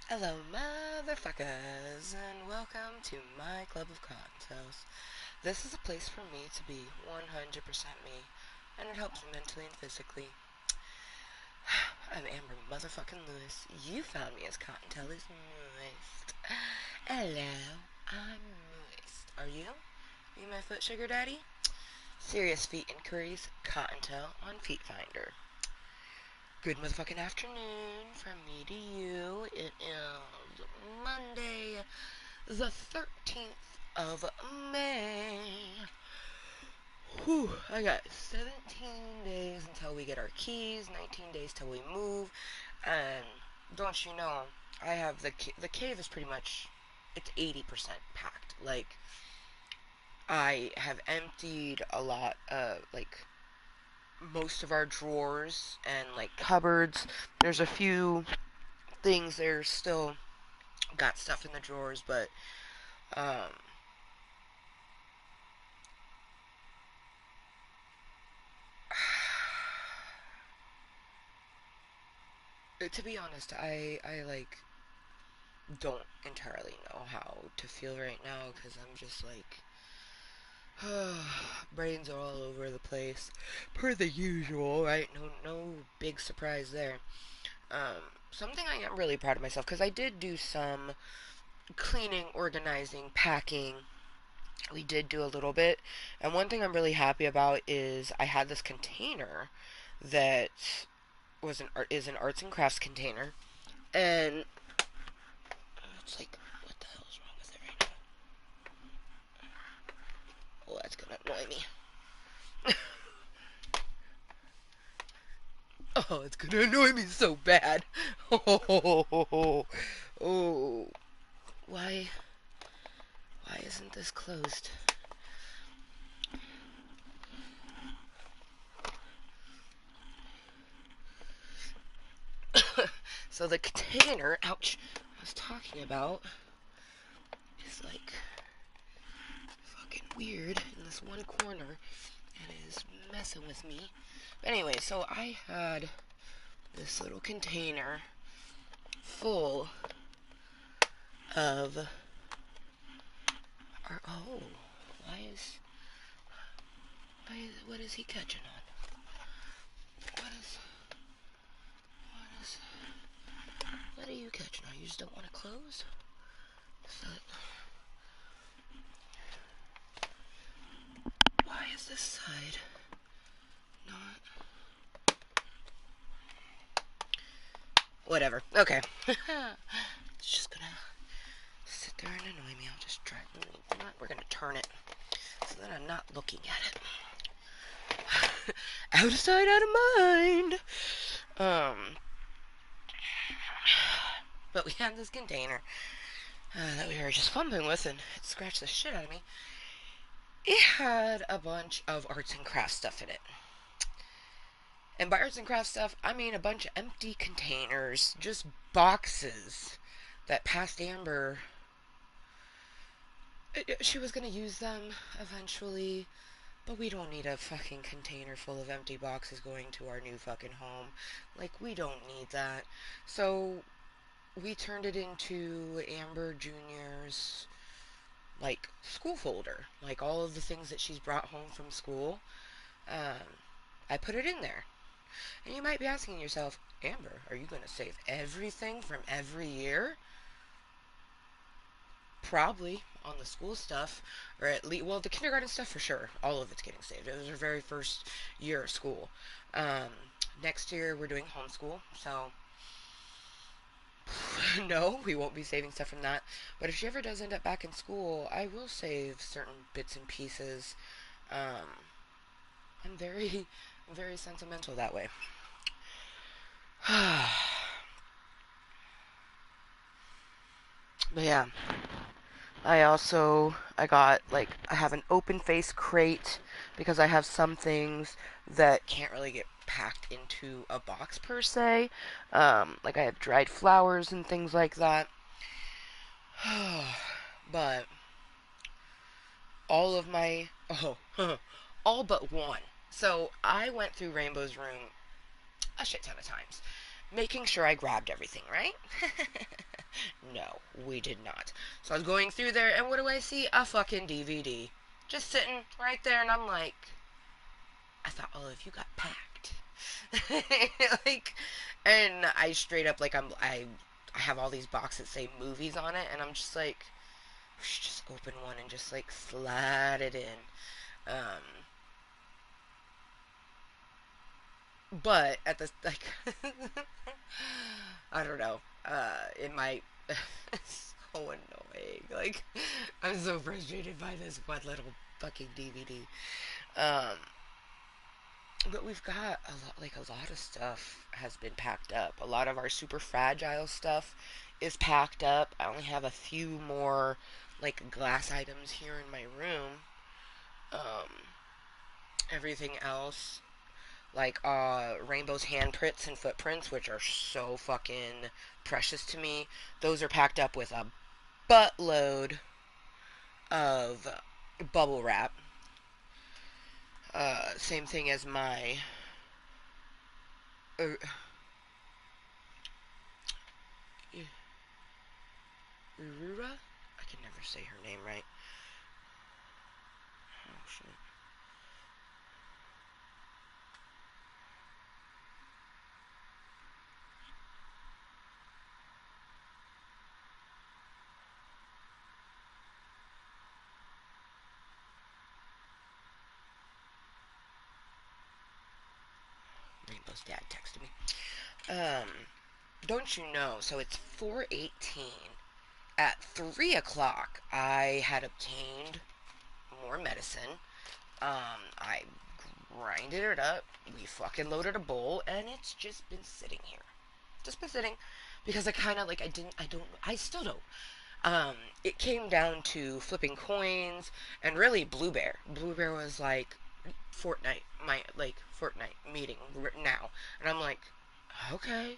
Hello, motherfuckers, and welcome to my club of cocktails. This is a place for me to be 100% me, and it helps mentally and physically. I'm Amber motherfucking Lewis. You found me as Kottontale is Mooiisstt. Hello, I'm Mooiisstt. Are you? Are you my foot sugar daddy? Serious feet inquiries, Kottontale on Feet Finder. Good motherfucking afternoon from me to you. It is Monday, the 13th of May. Whew, I got 17 days until we get our keys, 19 days till we move, and don't you know, I have the cave is pretty much, it's 80% packed. Like, I have emptied a lot of, most of our drawers and, cupboards. There's a few things there's still got stuff in the drawers, but um, to be honest, I don't entirely know how to feel right now because I'm just brains are all over the place, per the usual, right? No big surprise there. Something I am really proud of myself because I did do some cleaning, organizing, packing. We did do a little bit, and one thing I'm really happy about is I had this container that is an arts and crafts container, and it's like, what the hell is wrong with it right now? Oh, that's gonna annoy me. Oh, it's gonna annoy me so bad. Oh, oh, why, why isn't this closed? So the container, ouch, I was talking about is fucking weird in this one corner and is messing with me. But anyway, so I had this little container full of oh, what is he catching on? What is what is what are you catching on? You just don't want to close? Why is this side not? Whatever. Okay. It's just gonna sit there and annoy me. I'll just try. We're gonna turn it so that I'm not looking at it. Out of sight, out of mind. But we had this container that we were just fumbling with, and it scratched the shit out of me. It had a bunch of arts and crafts stuff in it. And by arts and crafts stuff, I mean a bunch of empty containers, just boxes that past Amber, she was gonna use them eventually, but we don't need a fucking container full of empty boxes going to our new fucking home. Like, we don't need that. So, we turned it into Amber Jr.'s, school folder. Like, all of the things that she's brought home from school. I put it in there. And you might be asking yourself, Amber, are you going to save everything from every year? Probably on the school stuff, or at least, well, the kindergarten stuff for sure. All of it's getting saved. It was our very first year of school. Um, Next year we're doing homeschool, so no, we won't be saving stuff from that. But if she ever does end up back in school, I will save certain bits and pieces. Um, I'm very sentimental that way. But yeah, I have an open face crate because I have some things that can't really get packed into a box per se. Like I have dried flowers and things like that. But all of my, all but one. So I went through Rainbow's room a shit ton of times, making sure I grabbed everything, right? No, we did not. So I was going through there, and what do I see? A fucking DVD. Just sitting right there, and I'm like, I thought all of you got packed. Like, and I straight up, like, I have all these boxes that say movies on it, and I'm just like, we should just open one and just, like, slide it in. Um, but at the, like, I don't know, it might, it's so annoying. Like, I'm so frustrated by this one little fucking DVD. Um, but we've got a lot of stuff has been packed up. A lot of our super fragile stuff is packed up. I only have a few more, like, glass items here in my room. Um, Everything else, like, Rainbow's handprints and footprints, which are so fucking precious to me, those are packed up with a buttload of bubble wrap. Same thing as my uh, Urura? I can never say her name right. Oh, shit. Rainbow's dad texted me. Don't you know? So it's 4:18. At 3 o'clock, I had obtained more medicine. I grinded it up. We fucking loaded a bowl, and it's just been sitting here. Just been sitting because I kind of like I still don't. It came down to flipping coins and really Blue Bear. Blue Bear was like Fortnite meeting now, and I'm like, okay.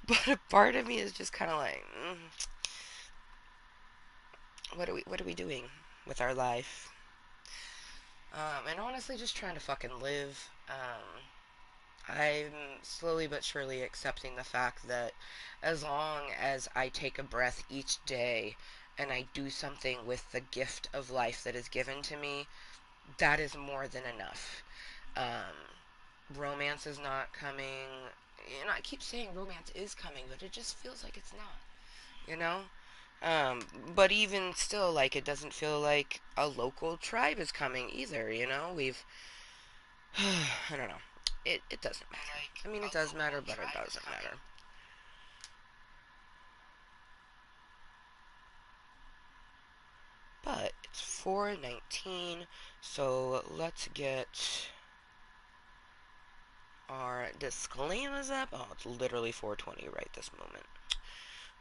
But a part of me is just kind of like, what are we doing with our life? And honestly, just trying to fucking live. I'm slowly but surely accepting the fact that as long as I take a breath each day and I do something with the gift of life that is given to me, that is more than enough. Um, Romance is not coming. You know, I keep saying romance is coming, but it just feels like it's not. You know? But even still, like, it doesn't feel like a local tribe is coming either, you know? I don't know. It doesn't matter. I mean, it does matter, but it doesn't matter. But it's 4:19, so let's get our disclaimers up. Oh, it's literally 4:20 right this moment.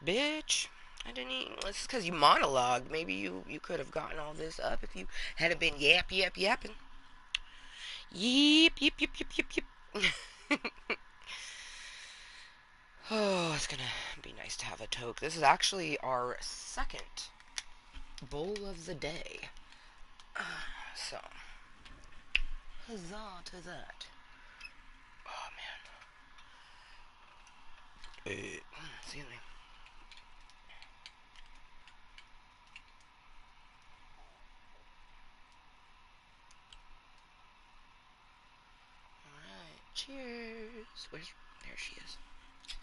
Bitch, I didn't even... It's because you monologued. Maybe you could have gotten all this up if you hadn't been yapping. Yep, yep, yep, yep, yep, yep. Oh, it's gonna be nice to have a toke. This is actually our second bowl of the day. So, huzzah to that. Oh, man. Excuse me. Alright, cheers. There she is.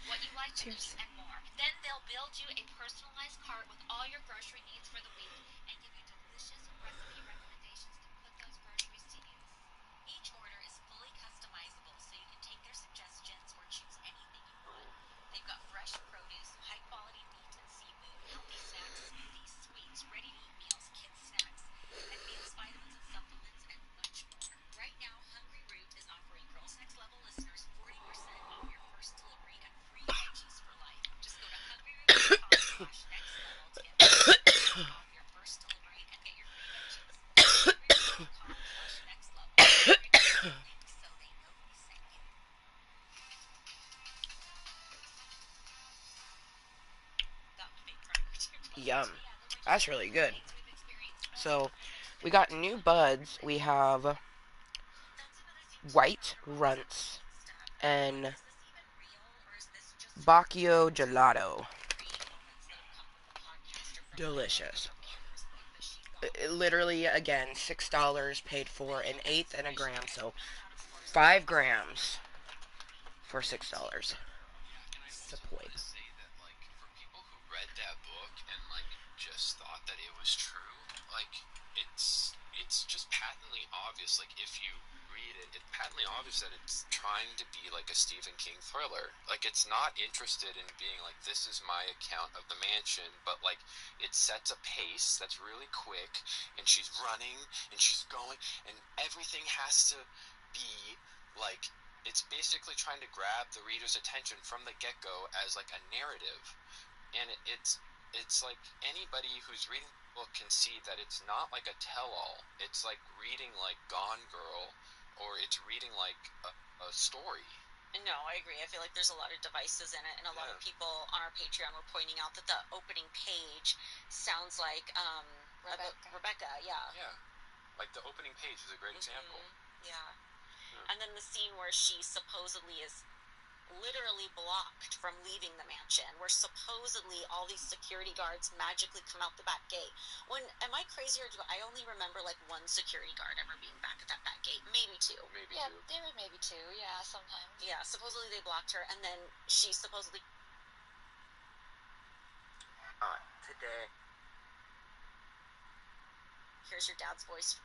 What you like to eat and more. Then they'll build you a personalized cart with all your grocery needs for the week and give you delicious recipe recommendations to put those groceries to use. Each order is fully customizable so you can take their suggestions or choose anything you want. They've got fresh produce, high quality meat and seafood, healthy snacks, smoothies, sweets, ready to eat meals, kids snacks, and meals, vitamins and supplements, and much more. Right now, Hungry Root is offering Girls Next Level listeners 40% off your first delivery and free veggies for life. Just go to hungryroot.com/nextleveltips to get 40% off your first delivery and get your free veggies. That's hungryroot.com/nextlevel. Everybody get links so they know we sent you. That would make Kroger too much. Yum. Yeah, they're my That's really good. we've experienced. So, we got new buds. We have white runts and Bacchio gelato. Delicious. Literally, again, $6 paid for an eighth and a gram, so 5 grams for $6. Yeah, and I It's a also want poip. to say that, like, for people who read that book and, like, just thought that it was true, like, it's just patently obvious. Like, if you read it, it's patently obvious that it's trying to be like a Stephen King thriller. Like, it's not interested in being like, this is my account of the mansion, but, like, it sets a pace that's really quick, and she's running, and she's going, and everything has to be, like, it's basically trying to grab the reader's attention from the get-go as like a narrative, and it's like anybody who's reading the book can see that it's not like a tell-all. It's like reading like Gone Girl, or it's reading like a story. No, I agree. I feel like there's a lot of devices in it, and a lot of people on our Patreon were pointing out that the opening page sounds like Rebecca, yeah. Yeah, like the opening page is a great example. Yeah. And then the scene where she supposedly is literally blocked from leaving the mansion, where supposedly all these security guards magically come out the back gate. When am I crazy, or do I only remember like one security guard ever being back at that back gate? Maybe two. Maybe Yeah, two. there were maybe two. Yeah, sometimes. Yeah, supposedly they blocked her, and then she supposedly. Today. Here's your dad's voice.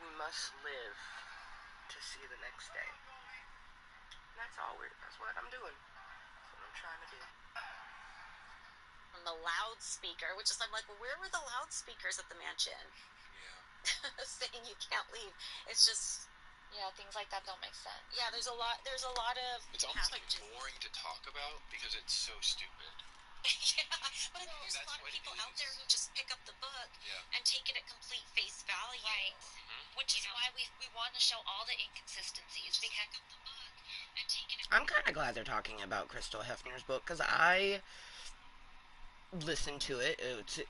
We must live to see the next day. And that's all that's what I'm doing. That's what I'm trying to do. From the loudspeaker, which is, I'm like, well, where were the loudspeakers at the mansion? Yeah. Saying you can't leave. It's just. Yeah, things like that don't make sense. Yeah, there's a lot of. It's almost like boring to talk about because it's so stupid. Yeah, but I think there's That's a lot of what it people out there is. who just pick up the book and take it at complete face value. Right. Which is why we want to show all the inconsistencies, because I'm kind of glad they're talking about Crystal Hefner's book because I listened to it.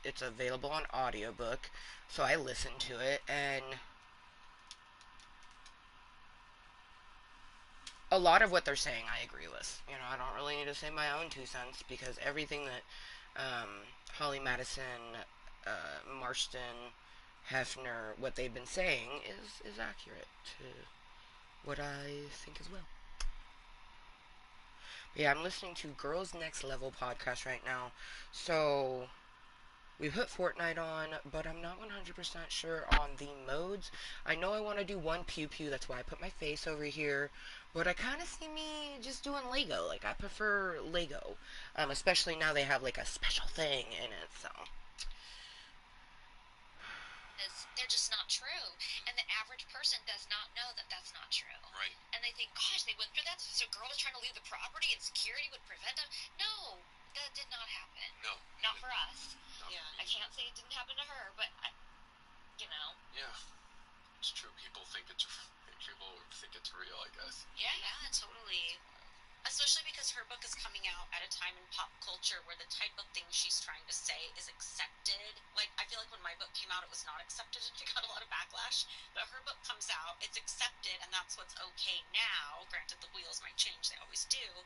It's available on audiobook, so I listened to it, and a lot of what they're saying I agree with. You know, I don't really need to say my own 2 cents because everything that Holly Madison, Marston, Hefner, what they've been saying is accurate to what I think as well. Yeah, I'm listening to Girls Next Level podcast right now. So we put Fortnite on, but I'm not 100% sure on the modes. I know I want to do one pew pew, that's why I put my face over here. But I kind of see me just doing Lego. Like, I prefer Lego. Especially now they have, like, a special thing in it, so. they're just not true, and the average person does not know that that's not true. Right. And they think, gosh, they went through that, so a girl was trying to leave the property and security would prevent them. No, that did not happen. No. Not for us. Not Yeah. for I me. can't say it didn't happen to her, but Yeah. It's true. People think it's real, I guess. Yeah, totally. Especially because her book is coming out at a time in pop culture where the type of thing she's trying to say is accepted. Like, I feel like when my book came out, it was not accepted and she got a lot of backlash. But her book comes out, it's accepted, and that's what's okay now. Granted, the wheels might change, they always do.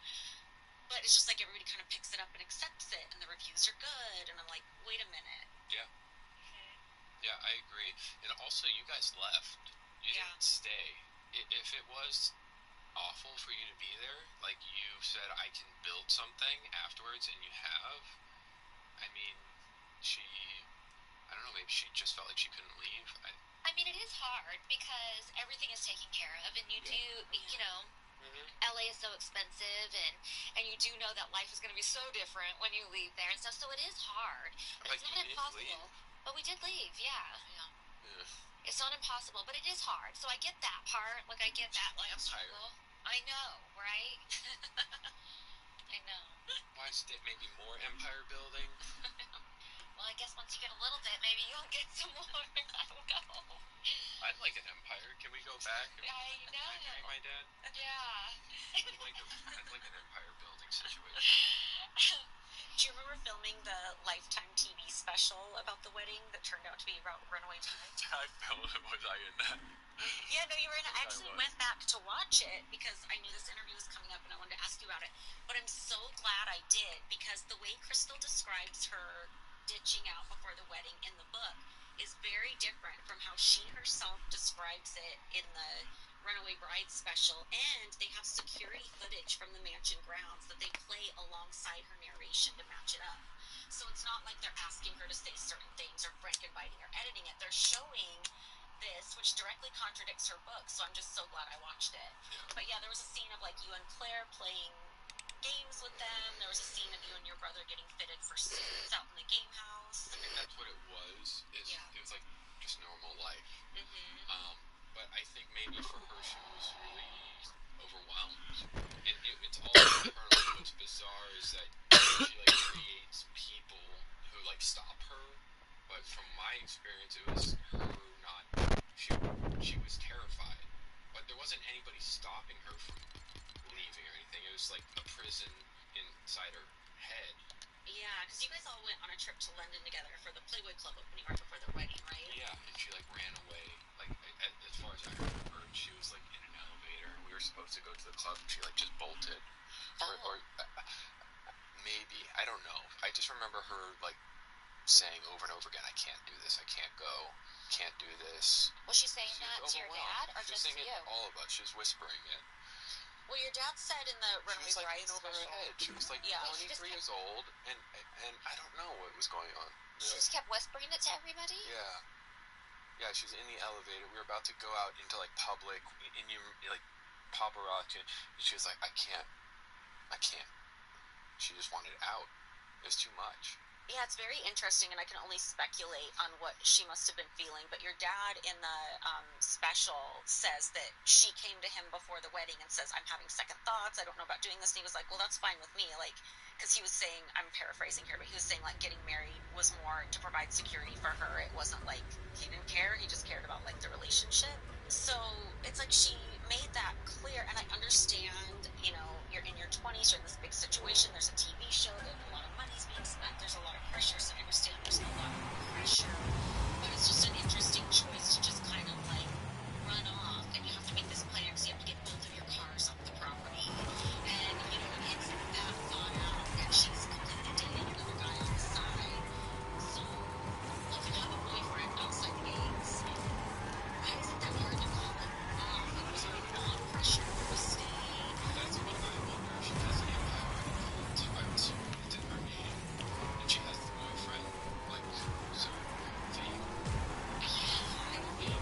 But it's just like everybody kind of picks it up and accepts it, and the reviews are good. And I'm like, wait a minute. Yeah. Yeah, I agree. And also, you guys left. You didn't stay. If it was awful for you to be there, like you said, I can build something afterwards, and you have. I mean, I don't know, maybe she just felt like she couldn't leave. I mean, it is hard because everything is taken care of, and you do, LA is so expensive, and you do know that life is going to be so different when you leave there and stuff, so it is hard. But Like, it's not you did impossible. leave? But we did leave, yeah. Yeah. It's not impossible, but it is hard. So I get that part. Like, I get that, like, Empire. struggle. I know, right? I know. Why maybe more empire building? Well, I guess once you get a little bit, maybe you'll get some more. I don't know. I'd like an empire. Can we go back? I know. Can I marry my dad? Yeah. I'd like an empire building situation. Do you remember filming the Lifetime TV special about the wedding that turned out to be about Runaway Bride? I filmed it. Was I in that? Yeah, no, you were in it. I actually went back to watch it because I knew this interview was coming up and I wanted to ask you about it. But I'm so glad I did, because the way Crystal describes her ditching out before the wedding in the book is very different from how she herself describes it in the Runaway Bride special. And they have security footage from the mansion grounds that they play alongside her narration to match it up. So it's not like they're asking her to say certain things or Frank inviting or editing it. They're showing this, which directly contradicts her book, so I'm just so glad I watched it. Yeah. But yeah, there was a scene of like you and Claire playing games with them. There was a scene of you and your brother getting fitted for suits out in the game house. I think that's what it was. It was like just normal life. But I think maybe for her she was really overwhelmed. And it's all internally. What's bizarre is that she like creates people who like stop her. But from my experience, it was her not. She was terrified, but there wasn't anybody stopping her from leaving or anything. It was like a prison inside her head. Yeah, because you guys all went on a trip to London together for the Playboy Club opening right before the wedding, right? Yeah, and she like ran away. Like as far as I heard, she was like in an elevator, and we were supposed to go to the club, and she like just bolted. Or maybe, I don't know. I just remember her like saying over and over again, I can't do this, I can't go, can't do this. Was she saying that to your dad or she just was to saying you? it to all of us. She was whispering it. Well, your dad said in the She Runaway was like Bride in over her special. head. She was like Yeah, 23 years old, and I don't know what was going on. She just kept whispering it to everybody? Yeah, she was in the elevator. We were about to go out into like public, and you like paparazzi, and she was like, I can't. She just wanted out. It was too much. Yeah, it's very interesting, and I can only speculate on what she must have been feeling. But your dad in the special says that she came to him before the wedding and says, I'm having second thoughts, I don't know about doing this. And he was like, well, that's fine with me. Like, because he was saying, I'm paraphrasing here, but he was saying, like, getting married was more to provide security for her. It wasn't like he didn't care. He just cared about, like, the relationship. So it's like she made that clear, and I understand, you know, you're in your 20s, you're in this big situation, there's a TV show, there's a lot of money's being spent, there's a lot of pressure, so I understand there's a lot of pressure, but it's just an interesting choice to just kind of like run off, and you have to make this plan because you have to get both of your cars off the property, and you know, it's that thought out, and she's completely dating another guy on the side, so you can have a boyfriend outside the gates. Why is it that hard to call him off? Like, was there a lot of pressure to stay? That's what I wonder. She doesn't even have a time to it's in her name, and she has the boyfriend. Like, so, see, Yeah, I don't know.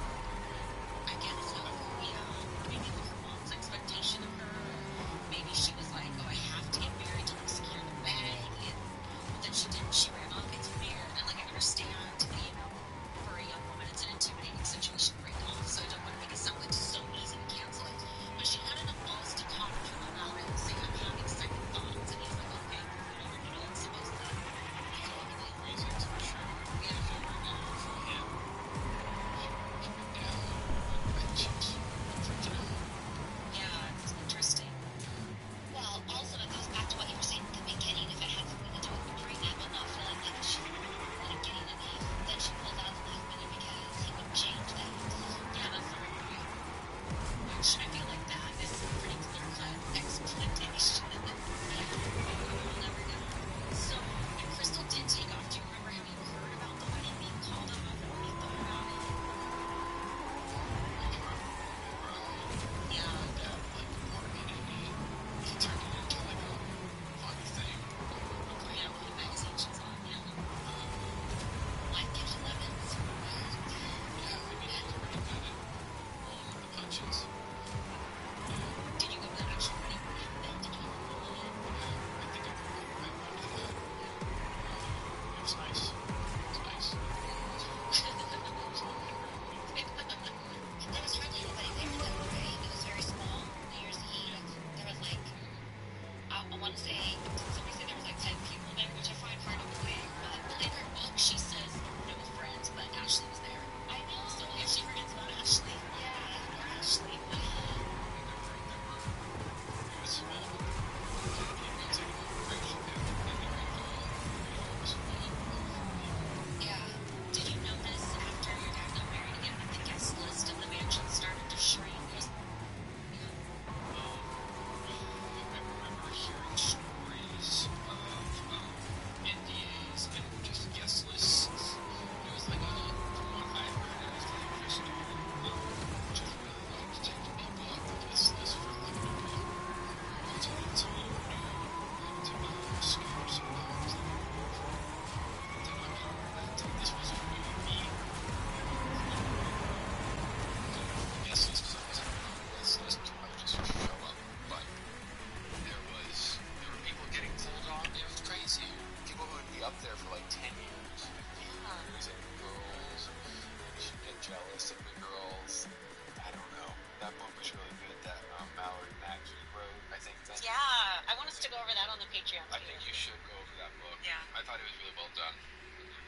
to go over that on the Patreon. I think you should go over that book. Yeah. I thought it was really well done.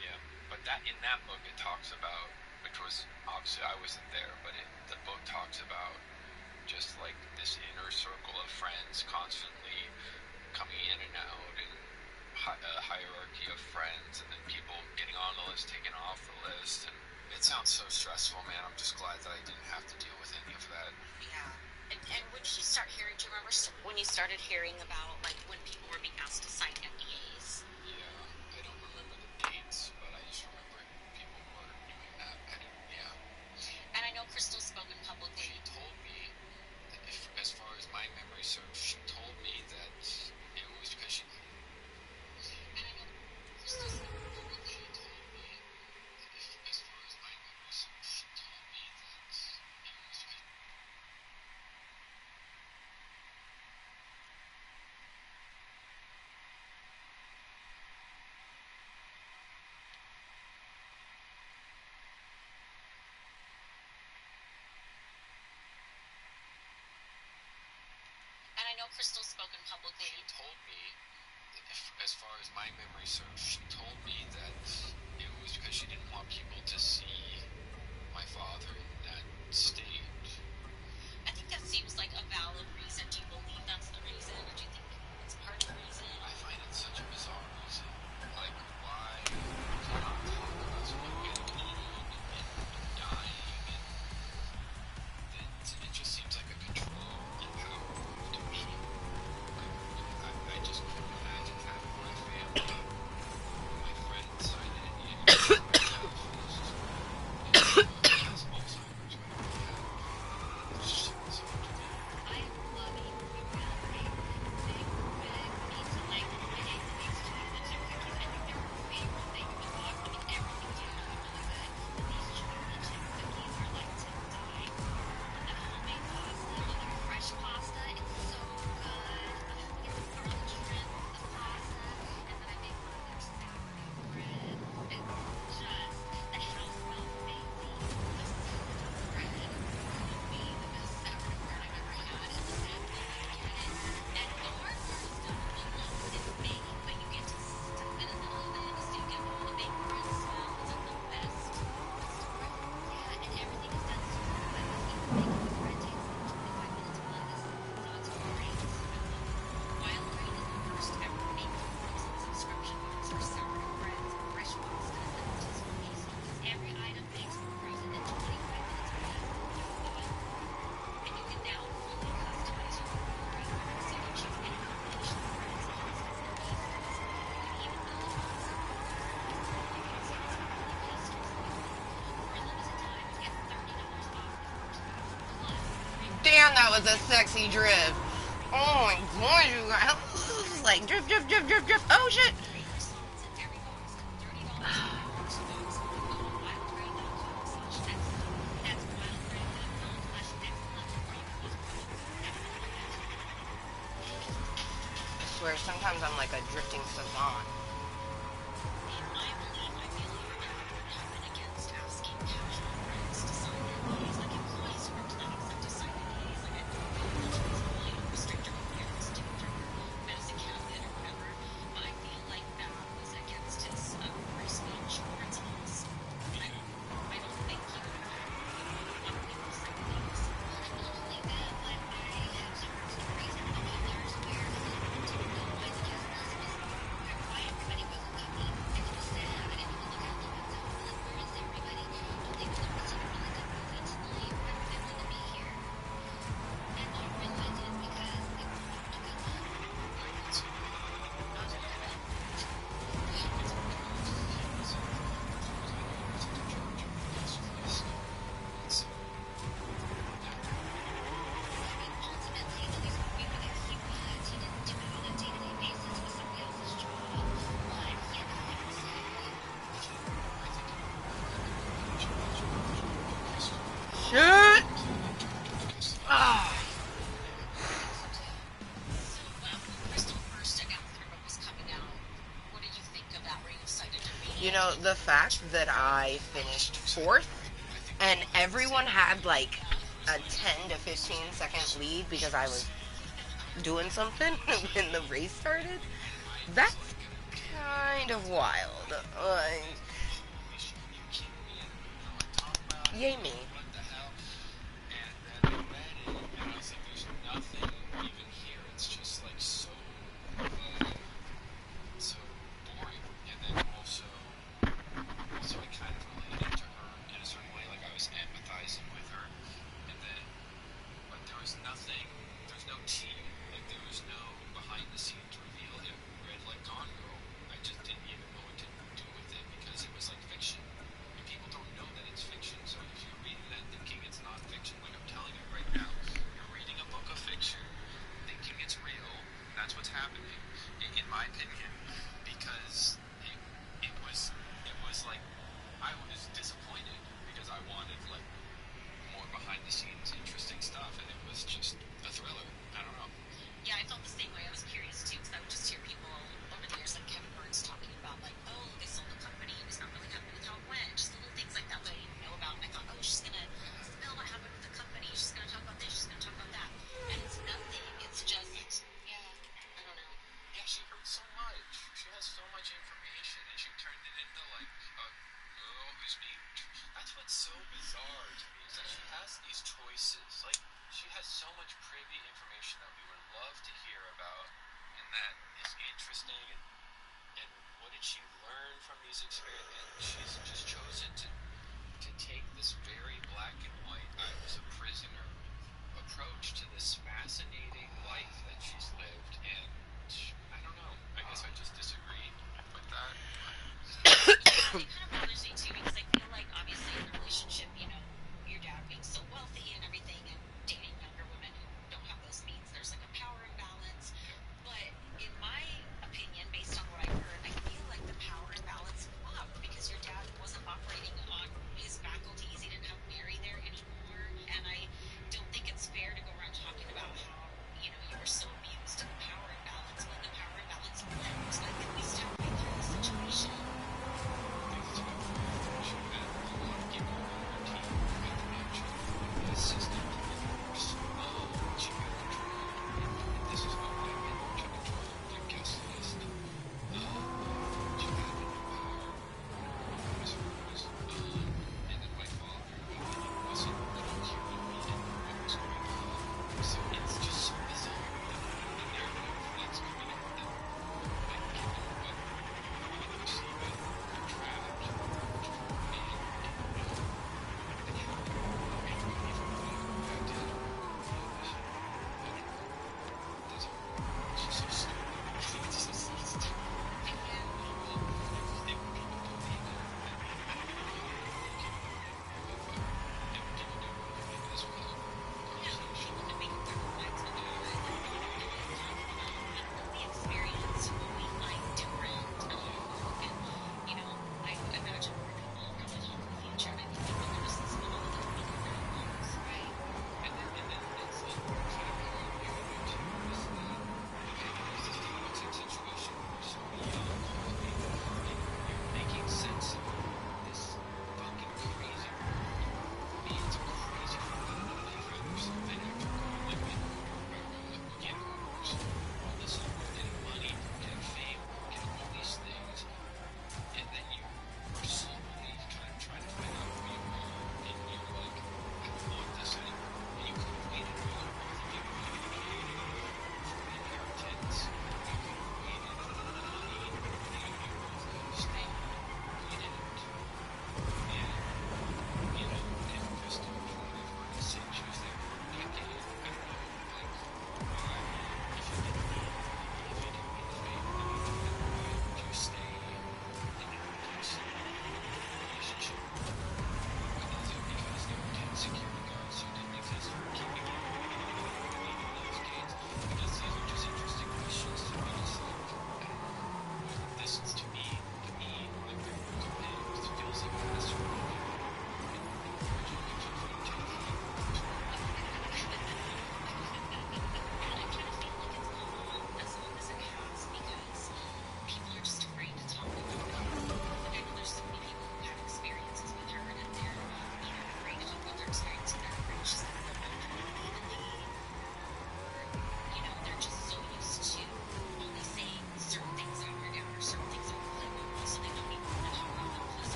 Yeah. But in that book it talks about, which was, obviously I wasn't there, but the book talks about just like this inner circle of friends constantly coming in and out, and a hierarchy of friends, and then people getting on the list, taking off the list, and it sounds so stressful, man. I'm just glad that I didn't have to deal with any of that. Yeah. And when did you start hearing, do you remember when you started hearing about, like, when people were being asked to sign NDAs? Yeah, I don't remember the dates, but I just remember people were doing that. And I know Crystal's spoken publicly. She told me, that as far as my memory serves, she told me that it was because she... And I know Crystal's spoken publicly. She told me that as far as my memory serves, she told me that it was because... And I know Crystal's spoken publicly. She told me, that as far as my memory serves, she told me that it was because she didn't want people to see my father in that state. I think that seems like a valid reason. Do you believe that's the reason, or do you think it's part of the reason? I find it such a bizarre reason. Like, why do you not talk about someone getting old and dying, and it just seems like a control and power move to me. I just couldn't imagine having my family, my friends sign an NDA. Has Alzheimer's, whatever he had. It just seems so much to me. I love it. We really big means to like it makes chocolate chip cookies. I think they're my favorite thing in the box. I mean, everything tastes really good. But these chocolate chip cookies are like to die for. The homemade pasta, the fresh pasta, it's so good. We get the garlic shrimp, the pasta, and then I make one of their sourdough bread. It's just the house milk baby, the sourdough bread. Will be the best sourdough bread I've ever had. And the sad thing is you get it, and the hard part is done almost. It's baking, but you get to stuff it in the oven, so you get all the baked bread smell. It's like the best bread. Yeah, and everything is done so quick. Even making the bread takes like 25 minutes plus, so it's great. Wild Grain is the first ever make frozen subscription box for sourdough breads and fresh pasta, which is amazing because every item makes frozen in 25 minutes or less. And you can now fully customize your order so you choose any combination of breads, pastas, and pieces. You can even build a pasta order. You can see some really pastries that you want. For a limited time, get $30 off the first box plus free Damn, that was a sexy drip. Oh my god, you guys. Like, drip, drip, drip, drip, drip. Oh shit. croissants in every box. $30 off your first box. Go to wildgrain.com/nextlevel. That's wildgrain.com/nextlevel, or you can use promo code I swear, sometimes I'm like a drifting savant. I believe my family have been against asking casual friends to sign NDAs, like employees who work clinics have to sign NDAs. Like, I know religions restrict your parents to your medicine cabinet or whatever, but I feel like that was against his free speech principles. I don't think he would want people to sign NDAs. Well, not only that, but I have heard stories and others where typical why the business is why everybody wasn't coming, and it was sad. I didn't even look out the window. Like, where is everybody? Oh, they were watching a really good movie tonight. Why don't they want to be here? And I realized it's because they were not to come. I mean, ultimately, at least we were there. He was. He didn't do it on a day-to-day basis. It was somebody else's job. But he had nothing to say. Shit. Ah. So, when Crystal first announced her book was coming out, what did you think of that? Were you excited to read it? You know, the fact that I finished fourth and everyone had like a 10 to 15 second lead because I was doing something when the race started. That's kind of wild. Like, Holy shit, are you kidding me? And, talk about yay me. what the hell? And then I read it, and I was like, there's nothing even here. It's just like so boring. And then also I kind of related to her in a certain way, like I was empathizing with her. And then, but there was nothing, there's no tea, like there was no behind the scenes reveal. It read like Gone Girl. I just didn't even know what to do with it because it was like fiction. And people don't know that it's fiction, so if you're reading that thinking it's not fiction, like I'm telling you right now, you're reading a book of fiction, thinking it's real, that's what's happening, in my opinion, because it was like, I was disappointed because I wanted like more behind the scenes interesting stuff, and it was just a thriller. I don't know. Yeah, I felt the same way. I was curious too, because I would just hear people over the years, like Kevin Burns, talking about like, oh, they sold the company and he's not really happy with how it went. Just little things like that that I didn't know about. And I thought, oh, she's gonna spill what happened with the company. She's gonna talk about this. She's gonna talk about that. And it's nothing. It's just, yeah, I don't know. Yeah, she heard so much. She has so much information, and she turned it into like a girl who's being. That's what's so bizarre to me, is that she has these choices. Like, she has so much privy information that we would love to hear about, and that is interesting. And what did she learn from these experiences? And she's just chosen to take this very black and white, I was a prisoner approach to this fascinating life that she's lived, and I don't know. I guess I just disagree with that. Yeah, it kind of bothers me too, because I feel like obviously in the relationship, you know, your dad being so wealthy and everything, and dating younger women who don't have those means, there's like a power imbalance. But in my opinion, based on what I've heard, I feel like the power imbalance flopped because your dad wasn't operating on his faculties. He didn't have Mary there anymore, and I don't think it's fair to go around talking about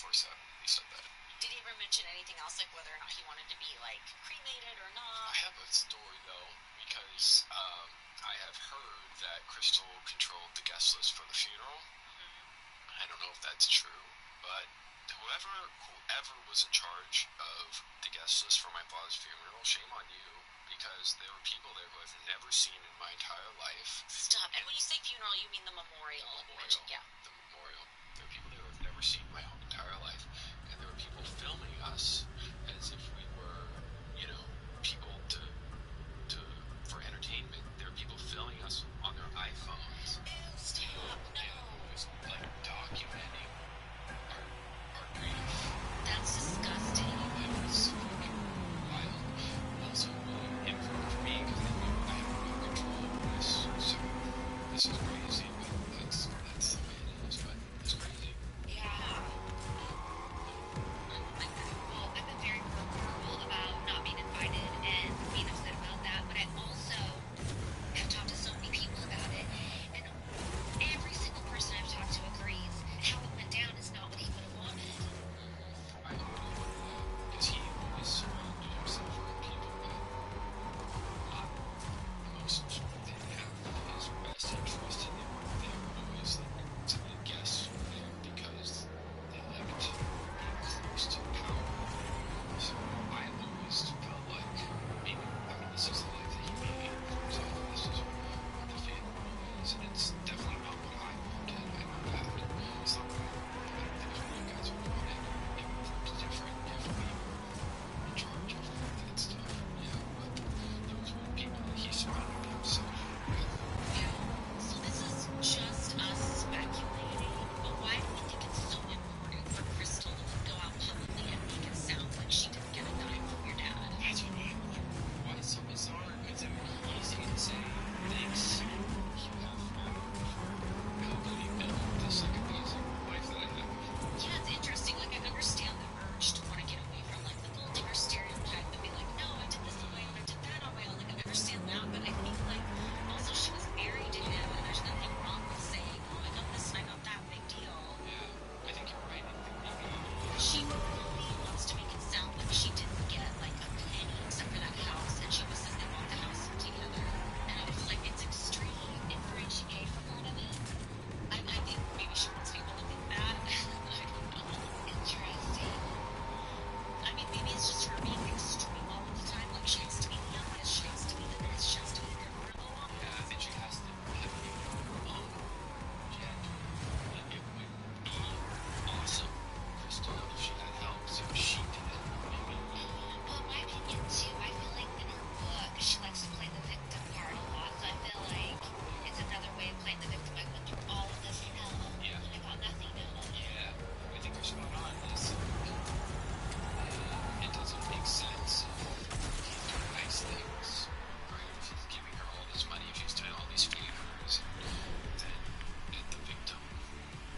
before he said that. Did he ever mention anything else, like whether or not he wanted to be, like, cremated or not? I have a story, though, because I have heard that Crystal controlled the guest list for the funeral. I don't know if that's true, but whoever was in charge of the guest list for my father's funeral, shame on you, because there were people there who I've never seen in my entire life. Stop. And when you say funeral, you mean the memorial. Yeah. The memorial. There were people there who I've never seen in my whole entire life, and there were people filming us as if we were, people for entertainment. There were people filming us on their iPhones. Ew, stop. No. And it was like documenting our grief. That's disgusting. It was fucking wild. Also really important for me because I have no control over this. So this is crazy, but that's the way it is. But it's crazy. Yeah. Well, I've been very verbal about not being invited and being upset about that, but I also have talked to so many people about it, and every single person I've talked to agrees how it went down is not what he would have wanted. I don't know because he always surrounded himself with people that not most didn't have his best interest in them. They were always some of the guests were there because they liked being close to power. So I always felt like maybe this is the life that he made for himself. This is what the family is, and it's definitely not what I wanted. I know that. It's not what I wanted. I don't think it's what you guys would want. It would have looked different if we were in charge of that stuff. Yeah, but those were the people that he surrounded himself with. Yeah. So this is just us speculating, but why do we think it's so important for Crystal to go out publicly and make it sound like she didn't get a dime from your dad? That's what I wonder. Why it's so bizarre? Because it would be easy to say, thanks, you have helping me build this amazing life that I have. Yeah, it's interesting. Like, I understand the urge to want to get away from, like, the gold digger stereotype and be like, no, I did this on my own, I did that on my own. Like, I understand that, but I think, like, also she was married to him, and there's nothing wrong with saying, oh, I got this and I got that, big deal. Yeah, I think you're right. I think maybe She really wants to make it sound like she didn't get, like, a penny except for that house, and she was said they bought the house together. And I feel like it's extreme in she gave for part of it. I think maybe she wants people to think that. I don't know. Interesting. I mean, maybe it's just her being extreme all of the time. Like, she has to be the youngest, she has to be the this, she has to be there for a little while. I think she has to have made her own. She had to. It would be awesome, Crystal, if she had help, so she did it. Maybe. Well, in my opinion, too, I feel like in her book, she likes to play the victim card a lot. So I feel like it's another way of playing the victim. I went through all of this hell, Yeah. and I got nothing out of it. Yeah, I think you're spot on. It doesn't make sense if he's doing nice things, right? If he's giving her all this money, if he's doing all these favors, then get the victim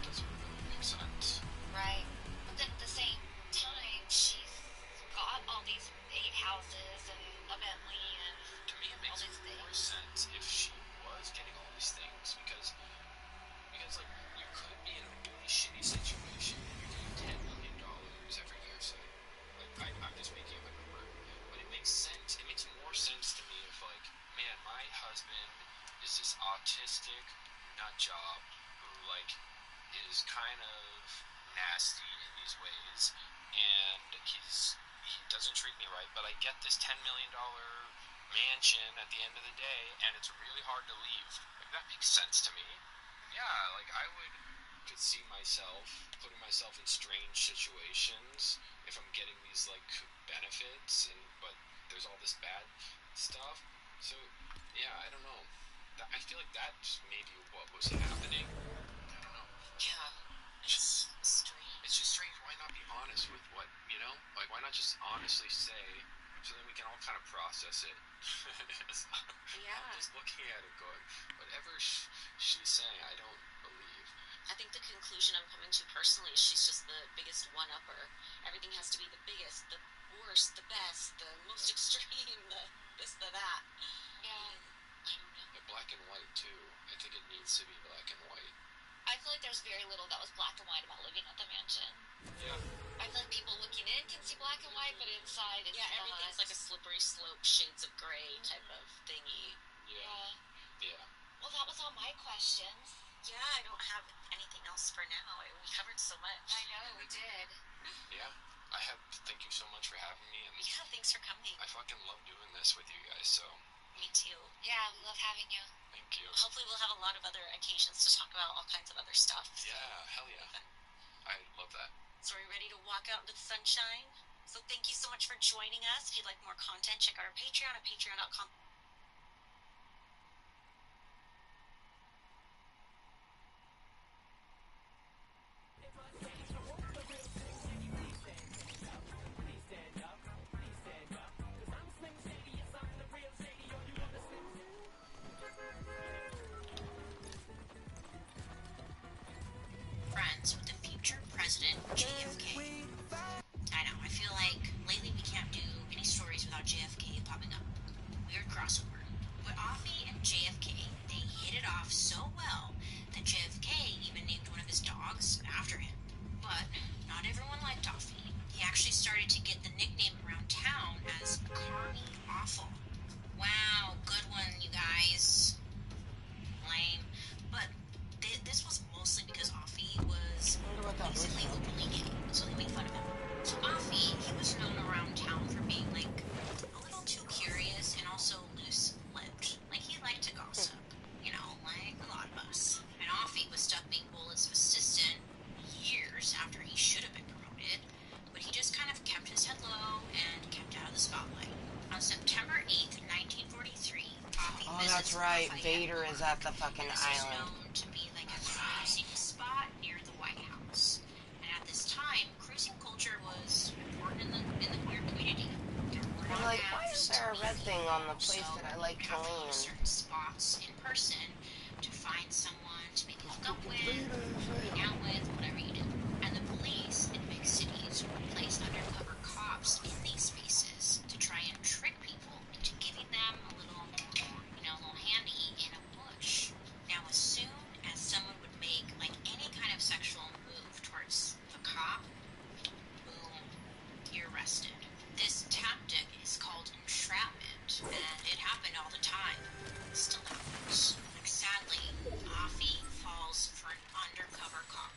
doesn't really make sense. Right. But then at the same time, she's got all these big houses and a Bentley and To me, it all makes these more things. sense if she was getting all these things because like you could be in a really shitty situation and you're getting $10 million every year, say. Like I'm just making up a number, but it makes sense. It makes more sense to me if like, man, my husband is this autistic nut job who like is kind of nasty in these ways, and he doesn't treat me right, but I get this $10 million mansion at the end of the day, and it's really hard to leave. Like that makes sense to me. Yeah, like I could see myself putting myself in strange situations if I'm getting these like benefits, but there's all this bad stuff. So yeah, I don't know. I feel like that's maybe what was happening. I don't know. Yeah. It's strange. It's just strange. Why not be honest with what, Like, why not just honestly say, so then we can all kind of process it? Yeah. I'm just looking at it going, whatever she's saying, I don't believe. I think the conclusion I'm coming to personally is she's just the biggest one-upper. Everything has to be the biggest, the worst, the best, the most extreme, the this, the that. Yeah. I don't know. But black and white, too. I think it needs to be black and white. I feel like there's very little that was black and white about living at the mansion. Yeah. fancy black and white, but inside it's everything's like a slippery slope, shades of gray type of thingy. Yeah. Well, that was all my questions. Yeah, I don't have anything else for now. We covered so much. I know, we did. Yeah. Thank you so much for having me. And Yeah, thanks for coming. I fucking love doing this with you guys, so. Me too. Yeah, we love having you. Thank you. Hopefully we'll have a lot of other occasions to talk about all kinds of other stuff. Yeah, hell yeah. I love that. So are you ready to walk out into the sunshine? So thank you so much for joining us. If you'd like more content, check out our Patreon at patreon.com. Friends with the future president, JFK. I know, I feel like lately we can't do any stories without JFK popping up. Weird crossover. But Offie and JFK, they hit it off so well that JFK even named one of his dogs after him. But not everyone liked Offie. He actually started to get the nickname around town as Carmy Awful. Wow, good one, you guys. Lame. But this was mostly because Offie was basically openly gay, so they made fun of him. So Offie, he was known around town for being like a little too curious and also loose-lipped. Like he liked to gossip, you know, like a lot of us. And Offie was stuck being Bullett's assistant years after he should have been promoted, but he just kind of kept his head low and kept out of the spotlight. On September 8th, 1943, Offie Oh, visits that's right. Lafayette Vader Park. is at the fucking This island. is known to be like a cruising spot near the White House. And at this time, cruising culture was important in the queer community. There were I'm not like, why is apps there a to red meet thing people, on the place so that I like you'd to have to go to land? certain spots in person to find someone to maybe hook up with, hang out with, whatever you do. And the police in big cities would place undercover cops in these spaces to try and trick people into giving them a little handy in a bush. Now, as soon as someone would make like any kind of sexual move towards a cop, boom, you're arrested. This tactic is called entrapment, and it happened all the time. It still happens. Like, sadly, Offie falls for an undercover cop.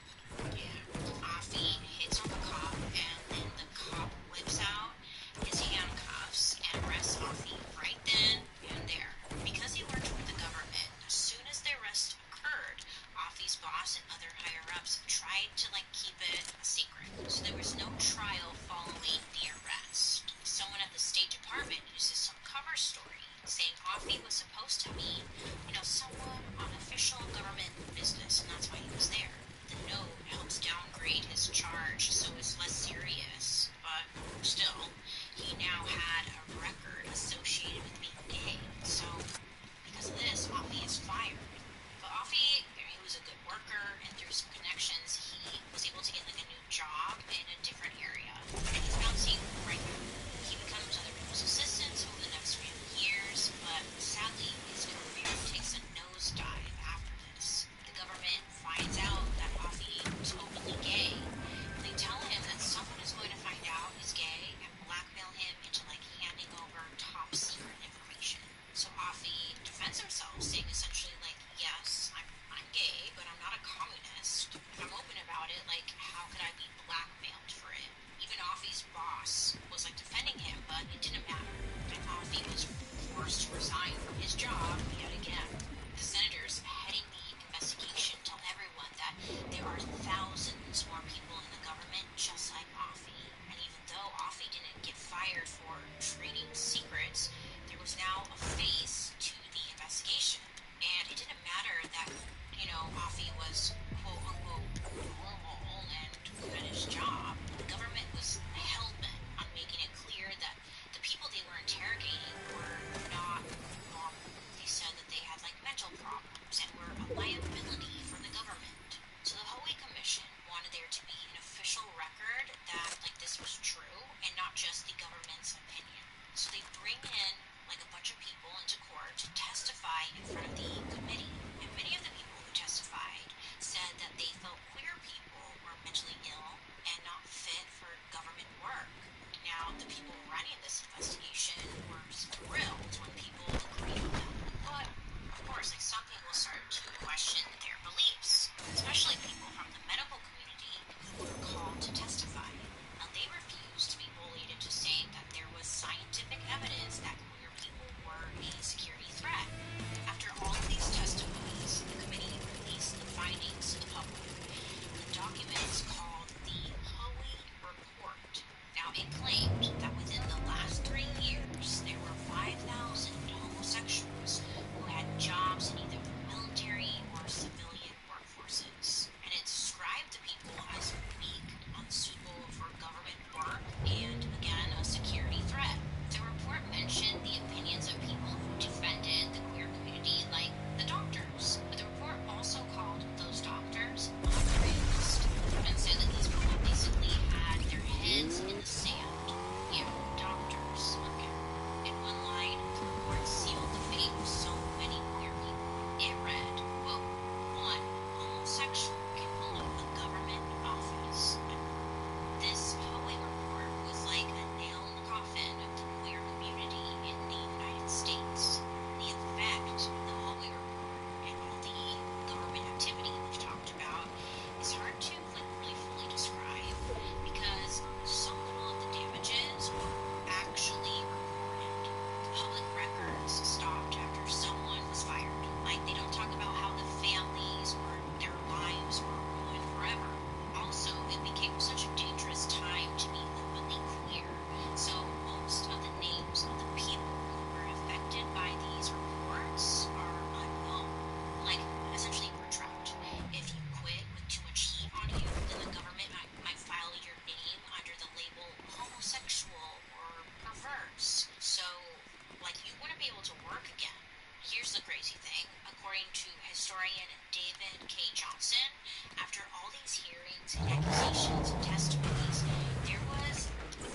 examinations and testimonies, there was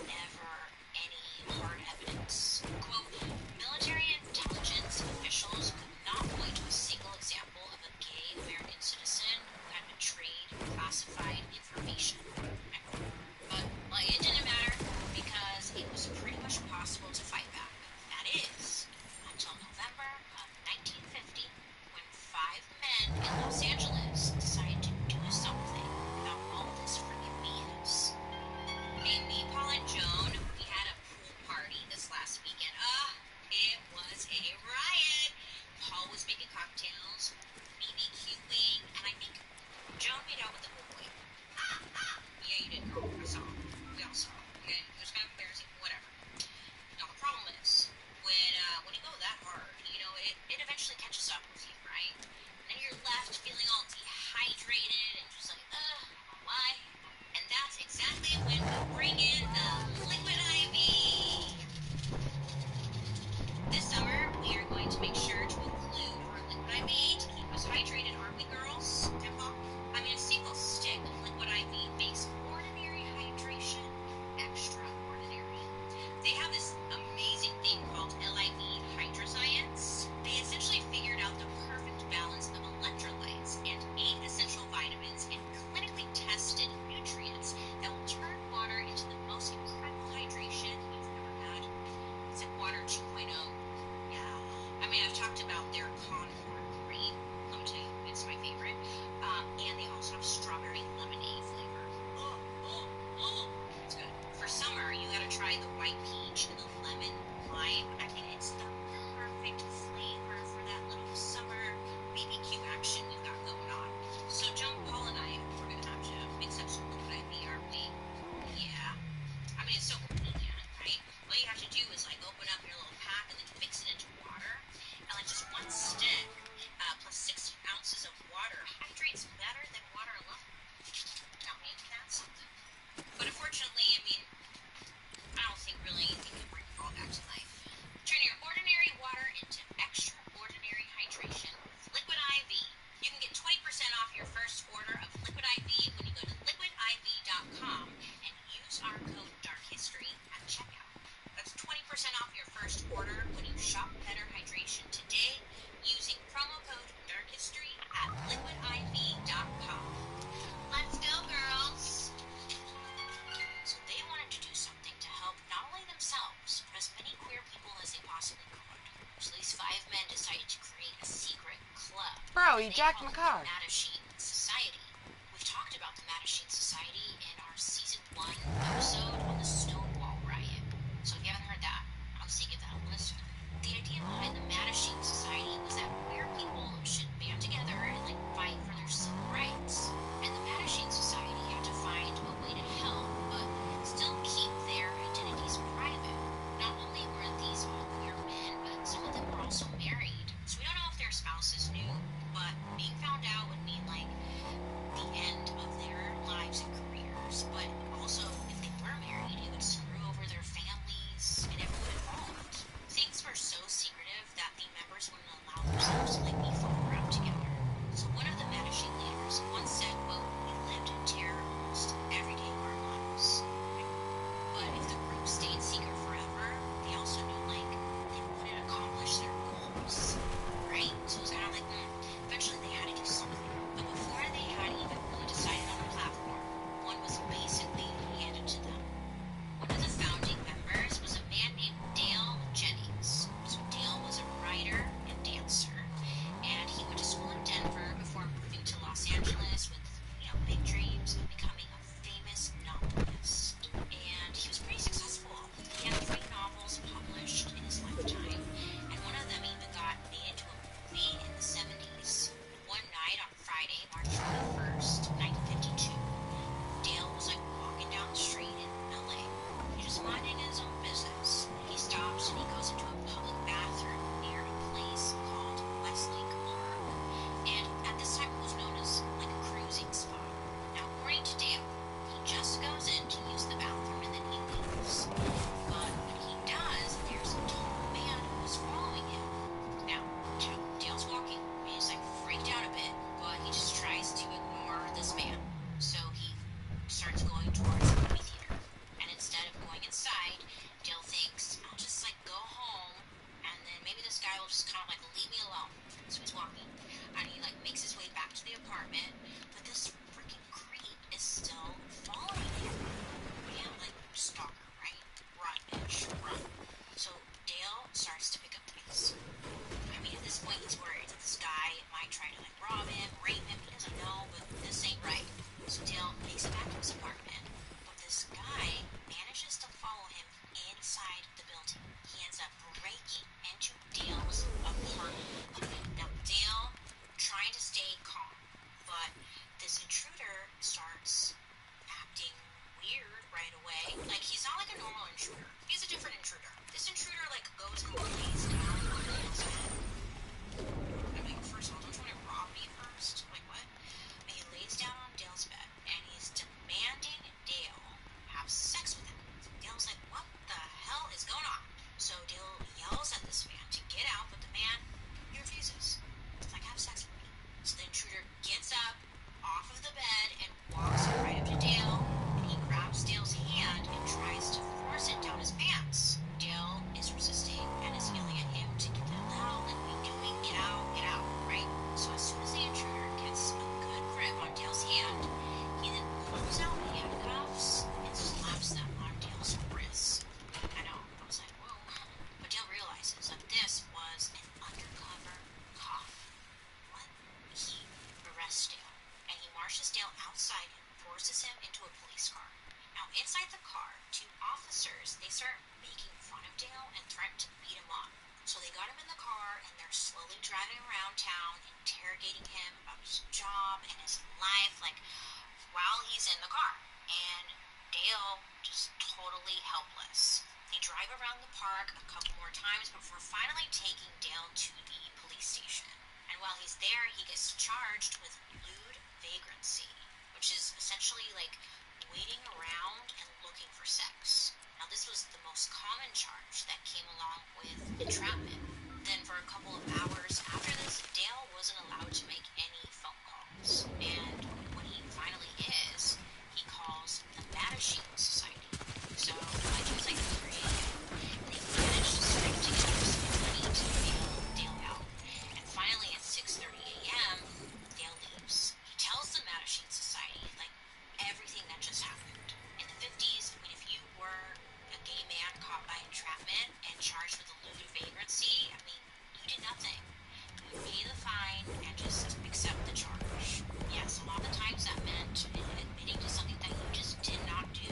never any hard evidence. Quote, military intelligence officials could not point to a single example of a gay American citizen who had betrayed classified information. But it didn't matter because it was pretty much impossible to fight back. That is, until November of 1950, when 5 men in Los Angeles decided to do something about all this forgive me is. Hey, me, Paul, and Joan, we had a pool party this last weekend. It was a riot. Paul was making cocktails, BBQing, and I think Joan made out with the pool boy. Yeah, you did, girl. I saw. We all saw. Okay, it was kind of embarrassing. Whatever. Now the problem is when you go that hard, it eventually catches up with you, right? And then you're left feeling all dehydrated and just like, why? And that's exactly when we bring in the liquid IV. This summer, we are going to make sure to include our liquid IV to keep us hydrated, aren't we, girls? I mean, a single stick of liquid IV makes ordinary hydration extraordinary. They have this amazing thing called LIV Hydroscience. They essentially figured out the perfect balance of electrolytes and 8 essential vitamins and clinically tested nutrients that will turn water into the most incredible hydration you've ever had. It's like water 2.0. Yeah. I mean, I've talked about their Concord grape. Let me tell you, it's my favorite. And they also have strawberry lemonade flavor. It's good. For summer, you gotta try the white peach and the lemon lime. I mean, it's the perfect flavor for that little summer BBQ action we've got going on. So Joan, Paul, and I, we're gonna have to mix up some liquid IV, aren't we? Yeah. I mean, it's so convenient, right? All you have to do is open up your little pack and then mix it into water. And just one stick plus 60 ounces of water hydrates better than water alone. Now, ain't that something? But unfortunately, I mean, I don't think really anything can bring it all back to life. Turn your ordinary water into extraordinary hydration with Liquid IV. You can get 20% off your first order of Liquid IV when you go to liquidiv.com and use our code DARKHISTORY at checkout. That's 20% off your first order when you shop Better Hydration today using promo code DARKHISTORY at liquidiv.com. Let's go, girls! So they wanted to do something to help not only themselves, but as many queer people as they possibly could. So these 5 men decided to create a secret club. Bro, you They jacked called my it car. the Mattachine Society. We've talked about the Mattachine Society in our season 1 episode on the Stonewall riot. So if you haven't heard that, I'll say give that a listen. The idea behind the Mattachine Society was that queer people should band together and fight for their civil rights. And the Mattachine Society had to find a way to help, but still keep their identities private. Not only were these all queer men, but some of them were also married. So we don't know if their spouses knew, but being found out would inside the car, two officers, they start making fun of Dale and threaten to beat him up. So they got him in the car and they're slowly driving around town, interrogating him about his job and his life, like, while he's in the car. And Dale just totally helpless. They drive around the park a couple more times before finally taking Dale to the police station. And while he's there, he gets charged with lewd vagrancy, which is essentially like waiting around and looking for sex. Now, this was the most common charge that came along with entrapment. Then for a couple of hours after this, Dale wasn't allowed to make any phone calls. And when he finally is, he calls the Mattachine Society. So by just like 3 a.m., they managed to scrape together some money to bail Dale out. And finally at 6:30 a.m., Dale leaves. He tells the Mattachine Society like everything that just happened. In the 50s, I mean, if you were a gay man caught by entrapment and charged with a lewd vagrancy, I mean, you did nothing. You pay the fine and just accept the charge. Yes, a lot of the times that meant admitting to something that you just did not do.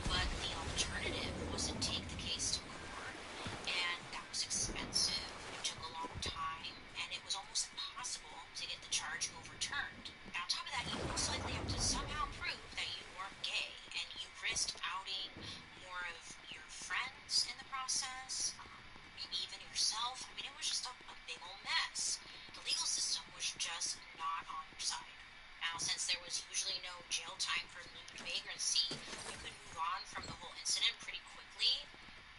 But the alternative was to take the case to court, and that was expensive. It took a long time, and it was almost impossible to get the charge overturned. And on top of that, you most likely have to somehow prove that you weren't gay, and you risked outing more of your friends in the process, maybe even yourself. I mean, it was just a big old mess. The legal system was just not on your side. Now, since there was usually no jail time for lewd vagrancy, you could move on from the whole incident pretty quickly.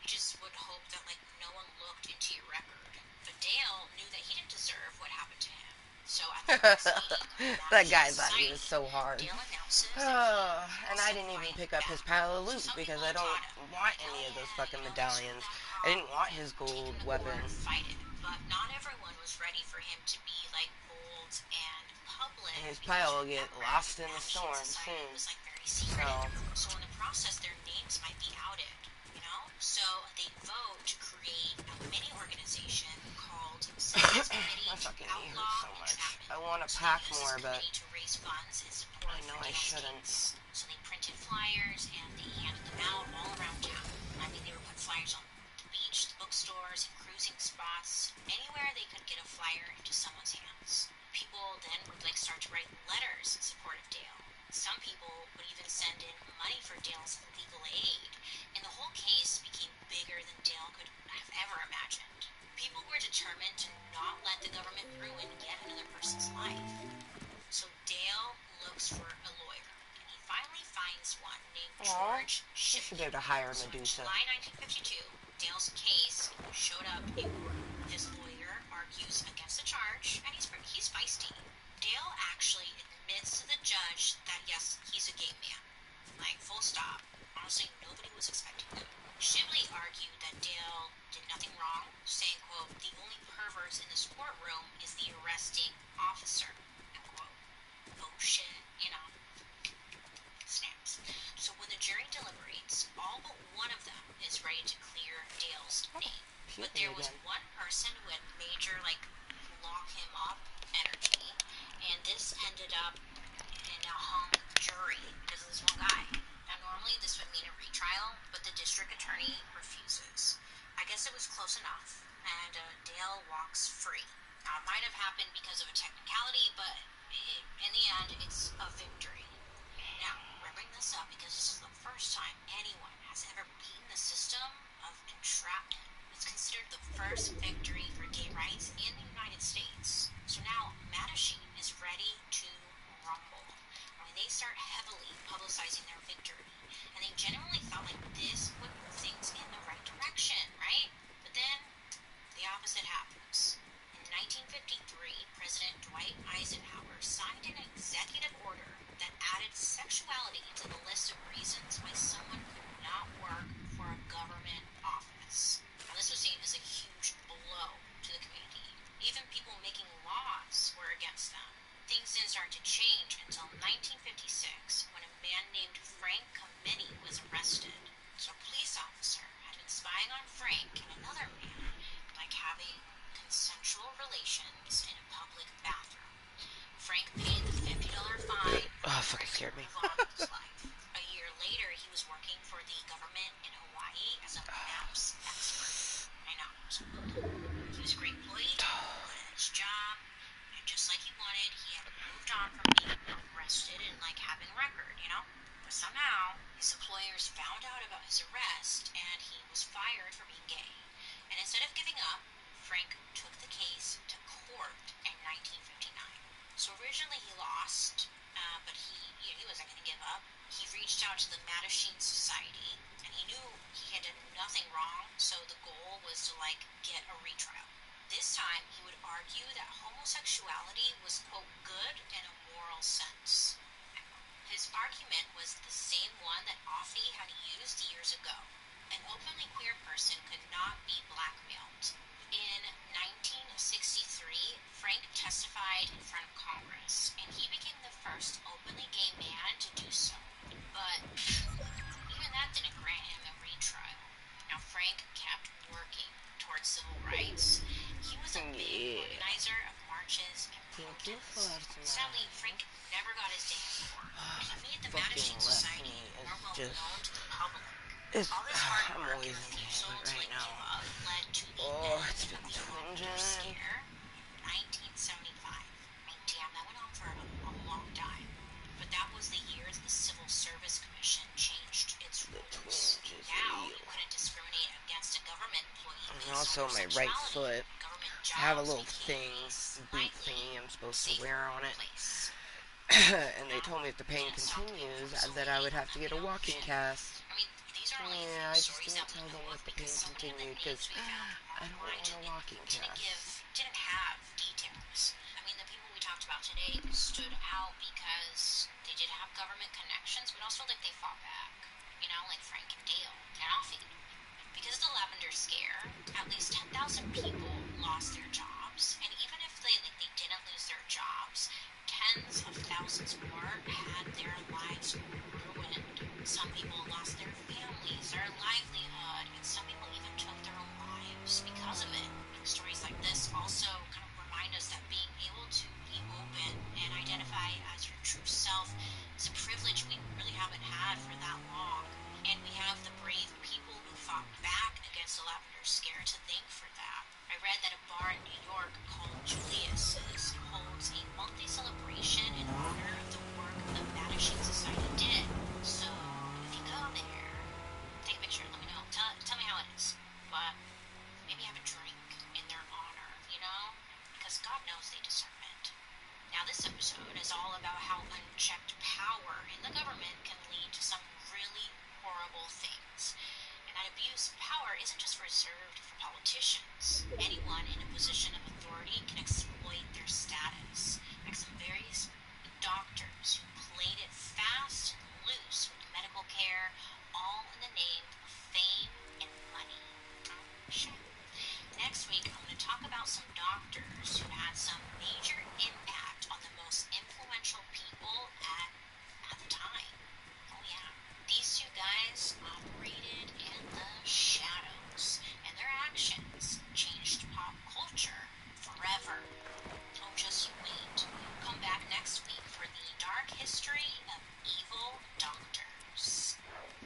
You just would hope that, like, no one looked into your record. But Dale knew that he didn't deserve what happened to him. So at the next meeting, That guy thought he was so hard. Dale announces And I didn't even pick up his pile of loot because I don't want any of those fucking medallions. I didn't want his gold weapon. But not everyone was ready for him to be like bold and public. And his pile will get lost in the storm soon. Was like very secretive. So in the process, their names might be outed. You know. So they vote to create a mini organization called Citizens Committee My to fucking knee hurts so Outlaw much. Entrapment. I want to So pack they used more, this but committee to raise funds in support I know for I Dale's shouldn't. case. So they printed flyers and they handed them out all around town. I mean, they were putting flyers on the beach, the bookstores, and cruising spots. Anywhere they could get a flyer into someone's hands. People then would like start to write letters in support of Dale. Some people would even send in money for Dale's legal aid, and the whole case became bigger than Dale could have ever imagined. People were determined to not let the government ruin yet another person's life. So Dale looks for a lawyer, and he finally finds one named George You should be Shipley. able to hire So in Medusa. July 1952, Dale's case showed up in court. This lawyer argues against the charge, and he's feisty. Dale actually admits to the judge that yes, he's a gay man. Like, full stop. Honestly, nobody was expecting that. Shipley argued that Dale did nothing wrong, saying, quote, the only perverts in this courtroom is the arresting officer, end quote. Oh shit, you know. Snaps. So when the jury deliberates, all but one of them is ready to clear Dale's name. But there was one person who had major, like, lock him up energy, and this ended up in a hung jury because of this one guy. Now, normally this would mean a retrial, but the district attorney refuses. I guess it was close enough, and Dale walks free. Now, it might have happened because of a technicality, but in the end, it's a victory. Now, we're bringing this up because this is the first time anyone has ever beaten the system of entrapment. It's considered the first victory for gay rights in the United States. So now Mattachine is ready to rumble. I mean, they start heavily publicizing their victory. working for the government in Hawaii as a maps expert. I know. So he was a great employee, good at his job, and just like he wanted, he had moved on from being arrested and like having a record, you know? But somehow his employers found out about his arrest and he was fired for being gay. And instead of giving up, Frank took the case to court in 1959. So originally he lost, but he wasn't going to give up. He reached out to the Mattachine Society, and he knew he had done nothing wrong, so the goal was to, like, get a retrial. This time, he would argue that homosexuality was, quote, good in a moral sense. His argument was the same one that Offie had used years ago. An openly queer person could not be blackmailed. In 1963, Frank testified in front of Congress, and he became the first openly gay man to do so. But even that didn't grant him a retrial. Now, Frank kept working towards civil rights. He was a big organizer of marches and protests. Sadly, Frank never got his day in court. He made the Mattachine Society more well known to the public. All this hard work and refusal to give up led to the end of the Lavender Scare in 1975. I mean, damn, that went on for a long time. But that was the year that the Civil Service Commission changed its rules. Now, you couldn't discriminate against a government employee. And also my right foot, I have a little thing, boot thingy I'm supposed to wear on it. And they told me if the pain continues, that I would have to get a walking cast. Yeah, I just didn't tell them that the pain continued because I don't want a walking cast. Didn't have details. I mean, the people we talked about today stood out because they did have government connections, but also like they fought back. You know, like Frank and Dale and Offie. Because of the Lavender Scare, at least 10,000 people lost their jobs, and even if they didn't lose their jobs, tens of thousands more had their lives ruined. Some people lost their families, their livelihood, and some people even took their own lives because of it. Stories like this also kind of remind us that being able to be open and identify as your true self is a privilege we really haven't had for that long. And we have the brave people who fought back against the Lavender Scare to thank for that. I read that a bar in New York called Julius's holds a monthly celebration in honor of the work the Mattachine Society did. So, if you go there, take a picture, let me know, tell me how it is. But maybe have a drink in their honor, you know? Because God knows they deserve it. Now, this episode is all about how unchecked power in the government can lead to some really horrible things. And that abuse of power isn't just reserved for politicians. Anyone in a position of authority can exploit their status. Like some various doctors who played it fast and loose with medical care, all in the name of fame and money. Next week, I'm going to talk about some doctors who had some major impact on the most influential people at the time. Oh yeah, these two guys operated in the shadows, and their actions changed pop culture forever. Oh, just you wait. Come back next week for the dark history of evil doctors.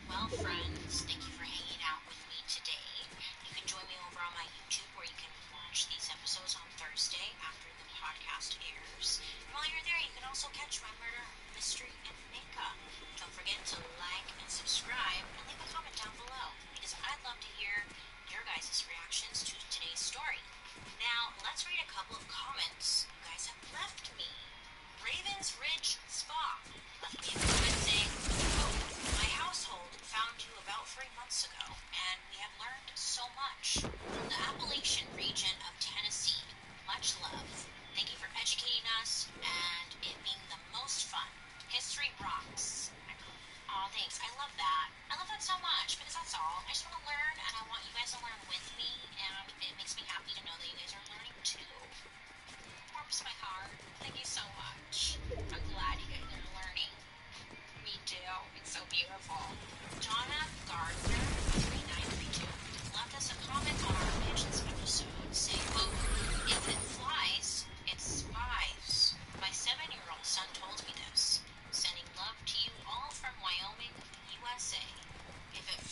Well, friends, thank you for hanging out with me today. You can join me over on my YouTube where you can watch these episodes on Thursday after the podcast airs. And while you're there, you can also catch my murder, mystery, and makeup. Don't forget to like and subscribe and leave a comment down below because I'd love to hear your guys' reactions to today's story. Now, let's read a couple of comments you guys have left me. Ravens Ridge Spa left me a comment saying, quote, "My household found you about 3 months ago, and we have learned so much. From the Appalachian region of Tennessee, much love. Thank you for educating us and it being the most fun. History rocks." Aw, thanks. I love that. I love that so much because that's all. I just want to learn and I want you guys to learn with me, and it makes me happy to know that you guys are learning too. Warms my heart. Thank you so much. I'm glad you guys are learning. Me too. It's so beautiful. Donna Gardner 3932 left us a comment on our pigeons episode saying, quote, "If it flies, it spies. My 7-year-old son told me this. Sending love to you all from Wyoming, USA."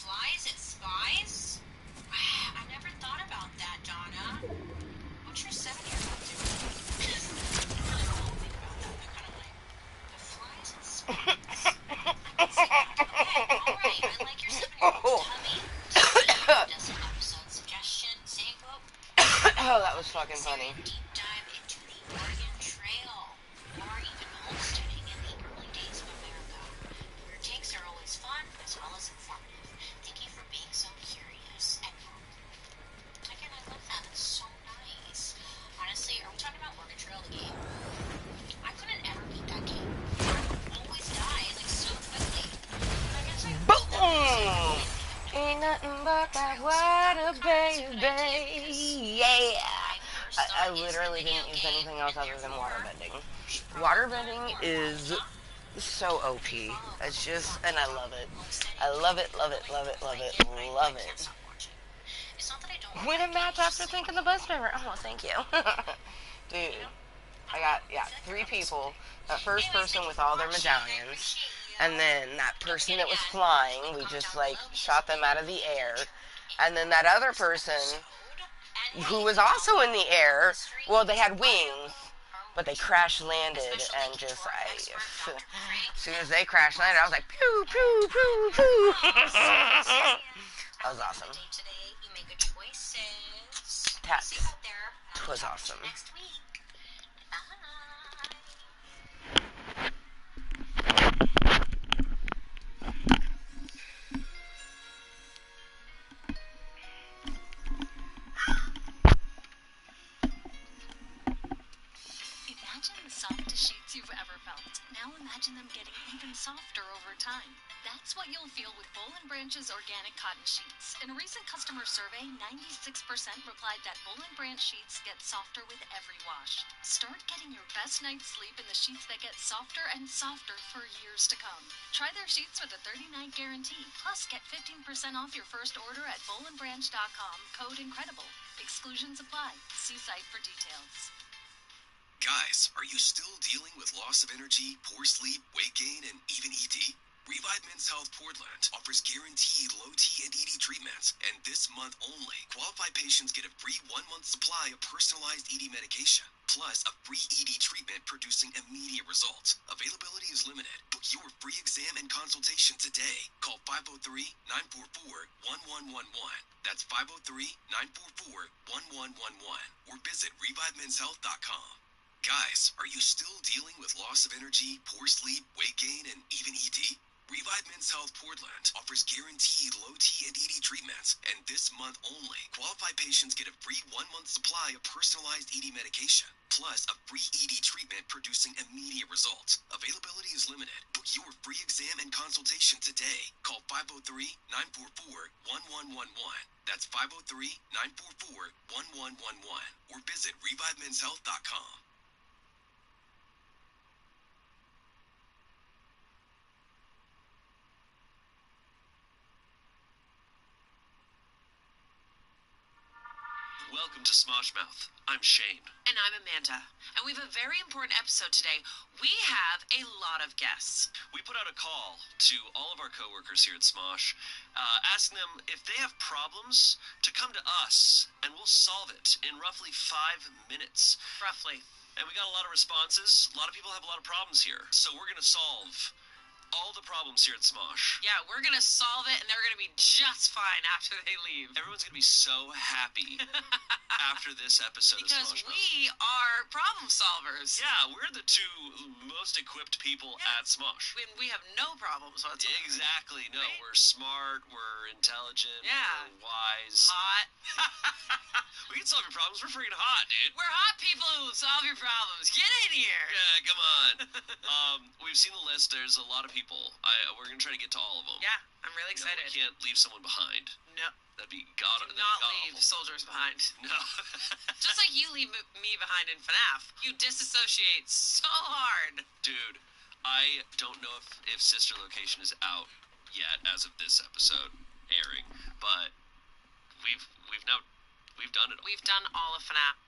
flies and spies? I never thought about that, Donna. What's your 7-year-old doing? I don't know, think about that. They're kind of like, the flies and spies. I can see that. Okay, alright. I like your 7-year-old's tummy. Does an episode suggestion, saying quote. Oh, that was fucking funny. Deep dive into the Oregon Trail, or even homesteading in the early days of America. Your takes are always fun as well as informative. Thank you for being so curious. End quote. Again, I love that. That's so nice. Honestly, are we talking about Oregon Trail, the game? I couldn't ever beat that game. Always die like so quickly. But I guess I Boom! Ain't nothing but that water, baby. Yeah. I literally didn't use anything else other than waterbending. Waterbending is so OP. It's just, and I love it. I love it, love it, love it, love it, love it. Win a match after thinking the bus driver. Oh, thank you. Dude, I got, 3 people. That first person with all their medallions. And then that person that was flying, we just, like, shot them out of the air. And then that other person who was also in the air, well, they had wings, but they crash landed and just, as soon as they crash landed, I was like, pew, pew, pew, pew. That was awesome. That was awesome. Imagine the softest sheets you've ever felt. Now imagine them getting even softer over time. That's what you'll feel with Boll & Branch's organic cotton sheets. In a recent customer survey, 96% replied that Boll & Branch sheets get softer with every wash. Start getting your best night's sleep in the sheets that get softer and softer for years to come. Try their sheets with a 30-night guarantee. Plus, get 15% off your first order at bollandbranch.com. Code INCREDIBLE. Exclusions apply. See site for details. Guys, are you still dealing with loss of energy, poor sleep, weight gain, and even ED? Revive Men's Health Portland offers guaranteed low T and ED treatments, and this month only, qualified patients get a free 1-month supply of personalized ED medication, plus a free ED treatment producing immediate results. Availability is limited. Book your free exam and consultation today. Call 503-944-1111. That's 503-944-1111, or visit revivemenshealth.com. Guys, are you still dealing with loss of energy, poor sleep, weight gain, and even ED? Revive Men's Health Portland offers guaranteed low T and ED treatments, and this month only, qualified patients get a free 1-month supply of personalized ED medication, plus a free ED treatment producing immediate results. Availability is limited. Book your free exam and consultation today. Call 503-944-1111. That's 503-944-1111, or visit revivemenshealth.com. Welcome to Smosh Mouth. I'm Shane. And I'm Amanda. And we have a very important episode today. We have a lot of guests. We put out a call to all of our coworkers here at Smosh, asking them if they have problems to come to us, and we'll solve it in roughly 5 minutes. Roughly. And we got a lot of responses. A lot of people have a lot of problems here. So we're going to solve all the problems here at Smosh. Yeah, we're going to solve it, and they're going to be just fine after they leave. Everyone's going to be so happy after this episode because of Smosh Mouth. We are problem solvers. Yeah, we're the 2 most equipped people at Smosh. We have no problems whatsoever. Exactly. No, right? We're smart, we're intelligent, yeah. We're wise. Hot. We can solve your problems. We're freaking hot, dude. We're hot people who solve your problems. Get in here. Yeah, come on. We've seen the list. There's a lot of people. We're going to try to get to all of them. Yeah, I'm really excited. No, we can't leave someone behind. No. That'd be Do not leave soldiers behind. No. Just like you leave me behind in FNAF. You disassociate so hard. Dude, I don't know if Sister Location is out yet as of this episode airing, but we've done it all. We've done all of FNAF.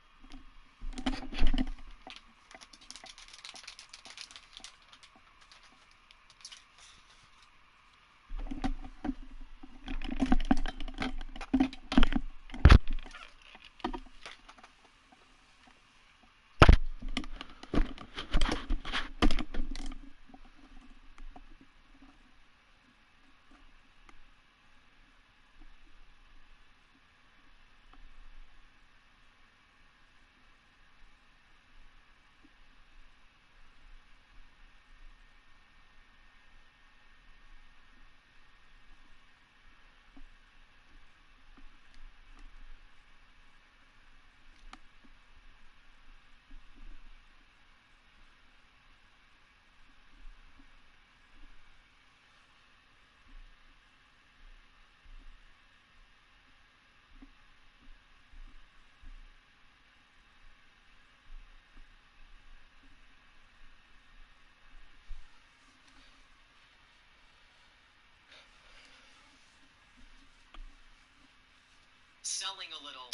selling a little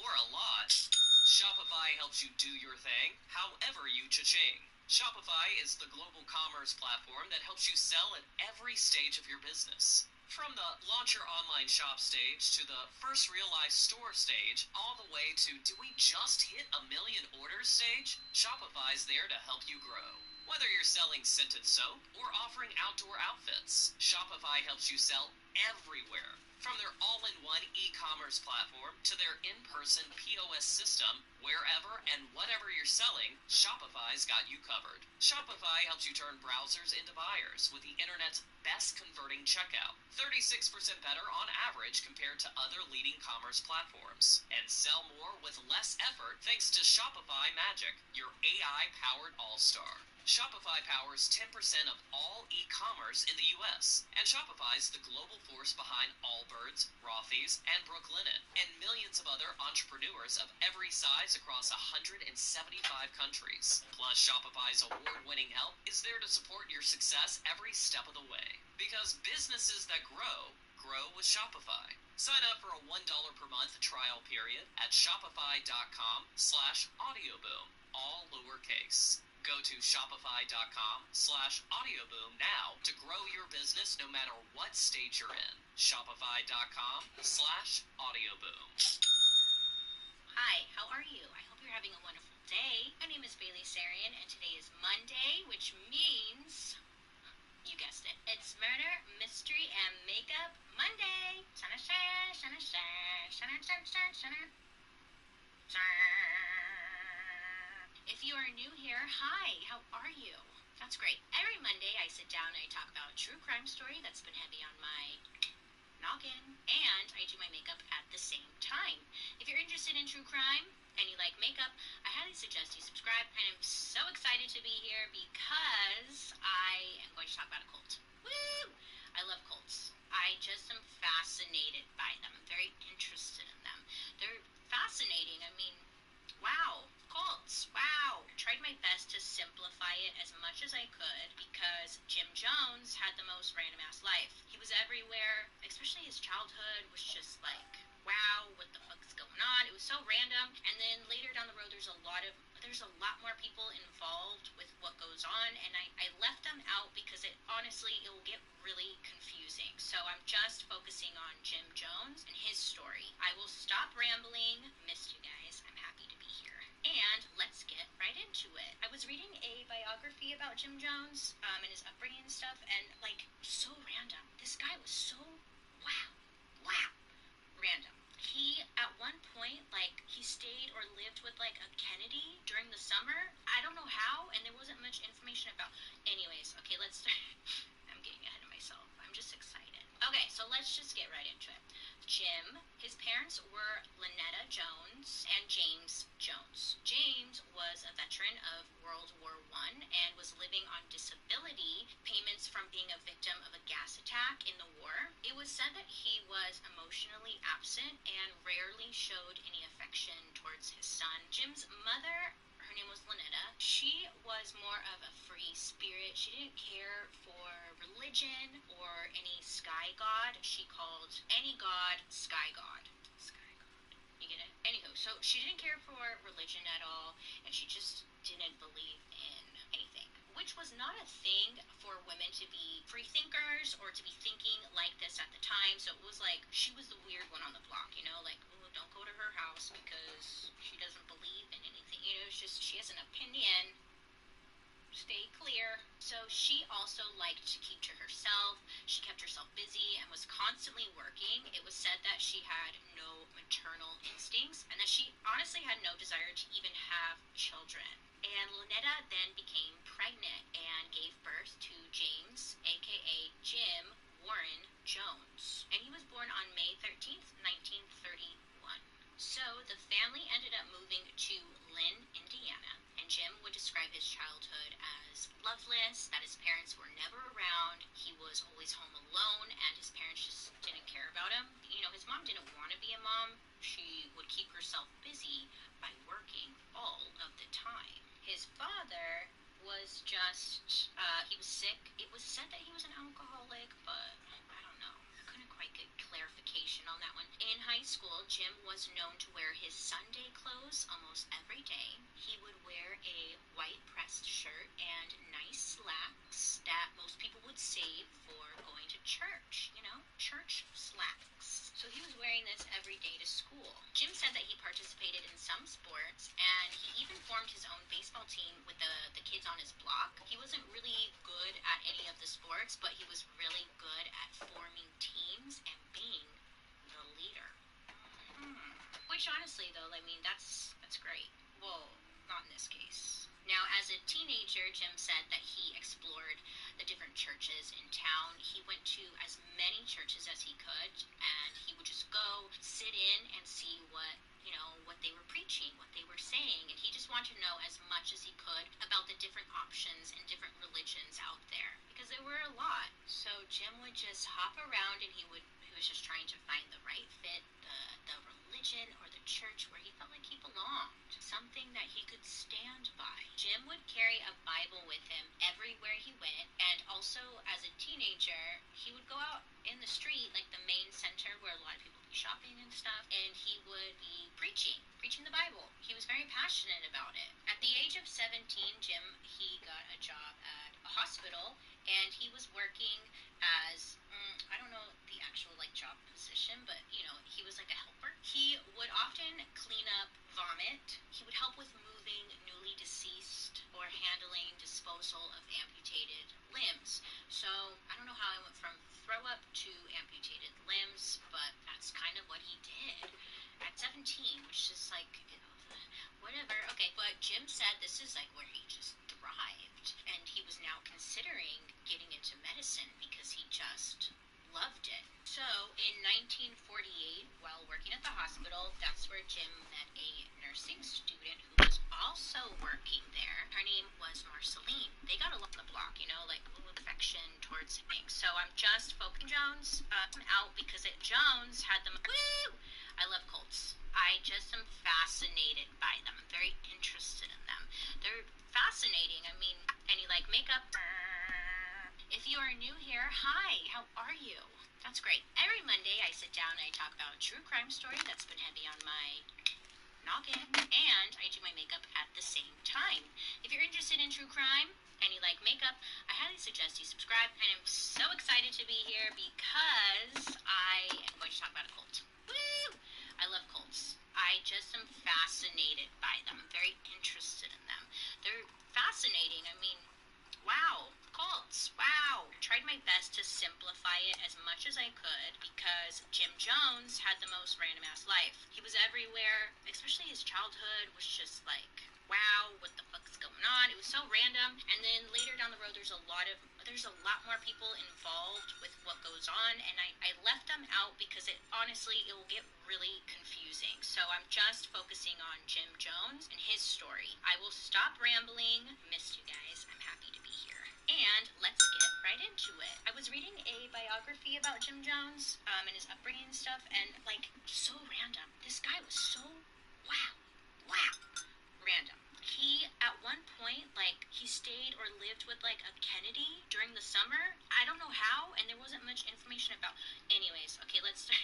or a lot, Shopify helps you do your thing, however you cha-ching. Shopify is the global commerce platform that helps you sell at every stage of your business. From the launch your online shop stage to the first real life store stage, all the way to do we just hit 1 million orders stage, Shopify's there to help you grow. Whether you're selling scented soap or offering outdoor outfits, Shopify helps you sell everywhere. From their all-in-one e-commerce platform to their in-person POS system, wherever and whatever you're selling, Shopify's got you covered. Shopify helps you turn browsers into buyers with the internet's best converting checkout, 36% better on average compared to other leading commerce platforms, and sell more with less effort thanks to Shopify Magic, your AI-powered all-star. Shopify powers 10% of all e-commerce in the US, and Shopify's the global force behind Allbirds, Rothy's, and Brooklinen, and millions of other entrepreneurs of every size across 175 countries. Plus, Shopify's award-winning help is there to support your success every step of the way. Because businesses that grow with Shopify. Sign up for a $1 per month trial period at shopify.com/audioboom, all lowercase. Go to shopify.com/audioboom now to grow your business no matter what stage you're in. Shopify.com/audioboom. Hi, how are you? I hope you're having a wonderful day. My name is Bailey Sarian, and today is Monday, which means, you guessed it, it's Murder, Mystery, and Makeup Monday. If you are new here, hi, how are you? That's great. Every Monday I sit down and I talk about a true crime story that's been heavy on my noggin, and I do my makeup at the same time. If you're interested in true crime and you like makeup, I highly suggest you subscribe, and I'm so excited to be here because I am going to talk about a cult. Woo! I love cults. I just am fascinated by them. I'm very interested in them. They're fascinating. I mean, wow. Cults. Wow. I tried my best to simplify it as much as I could because Jim Jones had the most random ass life. He was everywhere, especially his childhood was just like, wow, what the fuck's going on? It was so random. And then later down the road, there's a lot more people involved with what goes on, and I left them out because it will get really confusing. So I'm just focusing on Jim Jones and his story. I will stop rambling. Missed you guys. I'm happy to be here. And let's get right into it. I was reading a biography about Jim Jones and his upbringing and stuff, and like, so random. This guy was so wow, random. He, at one point, like, he stayed or lived with, like, a Kennedy during the summer. I don't know how, and there wasn't much information about. Anyways, okay, let's start. I'm getting ahead of myself. I'm just excited. Okay, so let's just get right into it. Jim, his parents were Lynetta Jones and James Jones. James was a veteran of World War I and was living on disability payments from being a victim of a gas attack in the war. It was said that he was emotionally absent and rarely showed any affection towards his son. Jim's mother, her name was Lynetta. She was more of a free spirit. She didn't care for religion or any sky god. She called any god sky god. Sky god. You get it? Anywho, so she didn't care for religion at all, and she just didn't believe in anything. Which was not a thing for women to be free thinkers or to be thinking like this at the time. So it was like she was the weird one on the block, you know, like, oh, don't go to her house because she doesn't believe in anything. You know, it's just she has an opinion. Stay clear. So she also liked to keep to herself. She kept herself busy and was constantly working. It was said that she had no maternal instincts and that she honestly had no desire to even have children. And Lynetta then became pregnant and gave birth to James, aka Jim Warren Jones. And he was born on May 13th, 1931. So the family ended up moving to Lynn, Indiana, and Jim would describe his childhood as loveless, that his parents were never around, he was always home alone, and his parents just didn't care about him. You know, his mom didn't want to be a mom. She would keep herself busy by working all of the time. His father was just, he was sick. It was said that he was an alcoholic, but I don't know. I couldn't quite get clarification on that one. In high school, Jim was known to wear his Sunday clothes almost every day. He would wear a white pressed shirt and nice slacks that most people would save for going to church, church slacks. So he was wearing this every day to school. Jim said that he participated in some sports, and he even formed his own baseball team with the kids on his block. He wasn't really good at any of the sports, but he was really good at forming teams and being the leader. Which honestly, though, that's great. Well, not in this case. Now, as a teenager, Jim said that he explored the different churches in town. He went to as many churches as he could, and he would just go sit in and see what they were preaching, what they were saying, and he just wanted to know as much as he could about the different options and different religions out there, because there were a lot. So Jim would just hop around, and he was just trying to find the right fit, the religion or the church where he felt like he belonged, something that he could stand by. Jim would carry a Bible with him everywhere he went, and also as a teenager, he would go out in the street, like the main center where a lot of people would be shopping and stuff, and he would be preaching the Bible. He was very passionate about it. At the age of 17, Jim, he got a job at a hospital, and he was working as, I don't know the actual job position, but he was like a helper. He would often clean up vomit. He would help with moving newly deceased or handling disposal of amputated limbs. So I don't know how I went from throw up to amputated limbs, but that's kind of what he did at 17, which is whatever. Okay, but Jim said this is where he just thrived, and he was now considering getting into medicine because he just loved it. So in 1948, while working at the hospital, that's where Jim met a nursing student who was also working there. Her name was Marceline. They got along the block, affection towards things. So I'm just focusing Jones out because Jones had them. Woo! I love Colts. I just am fascinated by them. I'm very interested in them. They're fascinating. I mean, and you like makeup. If you are new here, hi, how are you? That's great. Every Monday I sit down and I talk about a true crime story that's been heavy on my noggin, and I do my makeup at the same time. If you're interested in true crime and you like makeup, I highly suggest you subscribe, and I'm so excited to be here because I am going to talk about a cult. Woo! I love cults. I just am fascinated by them. I'm very interested in them. They're fascinating. I mean, wow, cults, wow. I tried my best to simplify it as much as I could because Jim Jones had the most random ass life. He was everywhere, especially his childhood was just wow, what the fuck's going on? It was so random. And then later down the road, there's a lot more people involved with what goes on, and I left them out because it will get really confusing. So I'm just focusing on Jim Jones and his story. I will stop rambling. Missed you guys. I'm happy to be here. And let's get right into it. I was reading a biography about Jim Jones and his upbringing and stuff, and so random. This guy was so wow, random. He, at one point, he stayed or lived with, a Kennedy during the summer. I don't know how, and there wasn't much information about. Anyways, okay, let's start.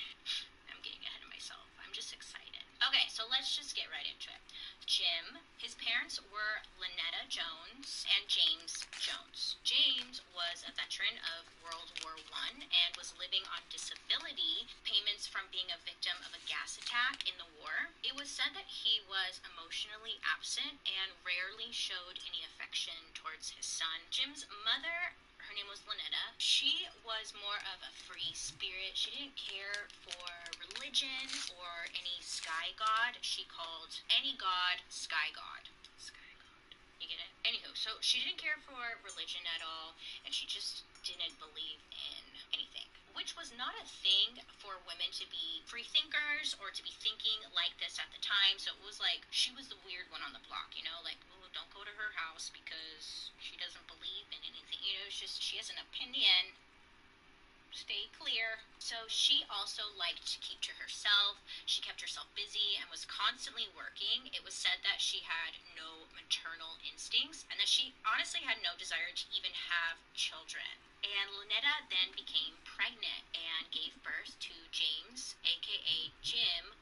I'm getting ahead of myself. I'm just excited. Okay, so let's just get right into it. Jim, his parents were Lynetta Jones and James Jones. James was a veteran of World War I and was living on disability payments from being a victim of a gas attack in the war. It was said that he was emotionally absent and rarely showed any affection towards his son. Jim's mother, her name was Lynetta. She was more of a free spirit. She didn't care for religion or any sky god. She called any god sky god. Sky god. You get it? Anywho, so she didn't care for religion at all, and she just didn't believe in anything, which was not a thing for women to be free thinkers or to be thinking like this at the time. So it was she was the weird one on the block, oh, don't go to her house because she doesn't believe in anything. It's just she has an opinion. Stay clear. So she also liked to keep to herself. She kept herself busy and was constantly working. It was said that she had no maternal instincts and that she honestly had no desire to even have children. And Lynetta then became pregnant and gave birth to James, aka Jim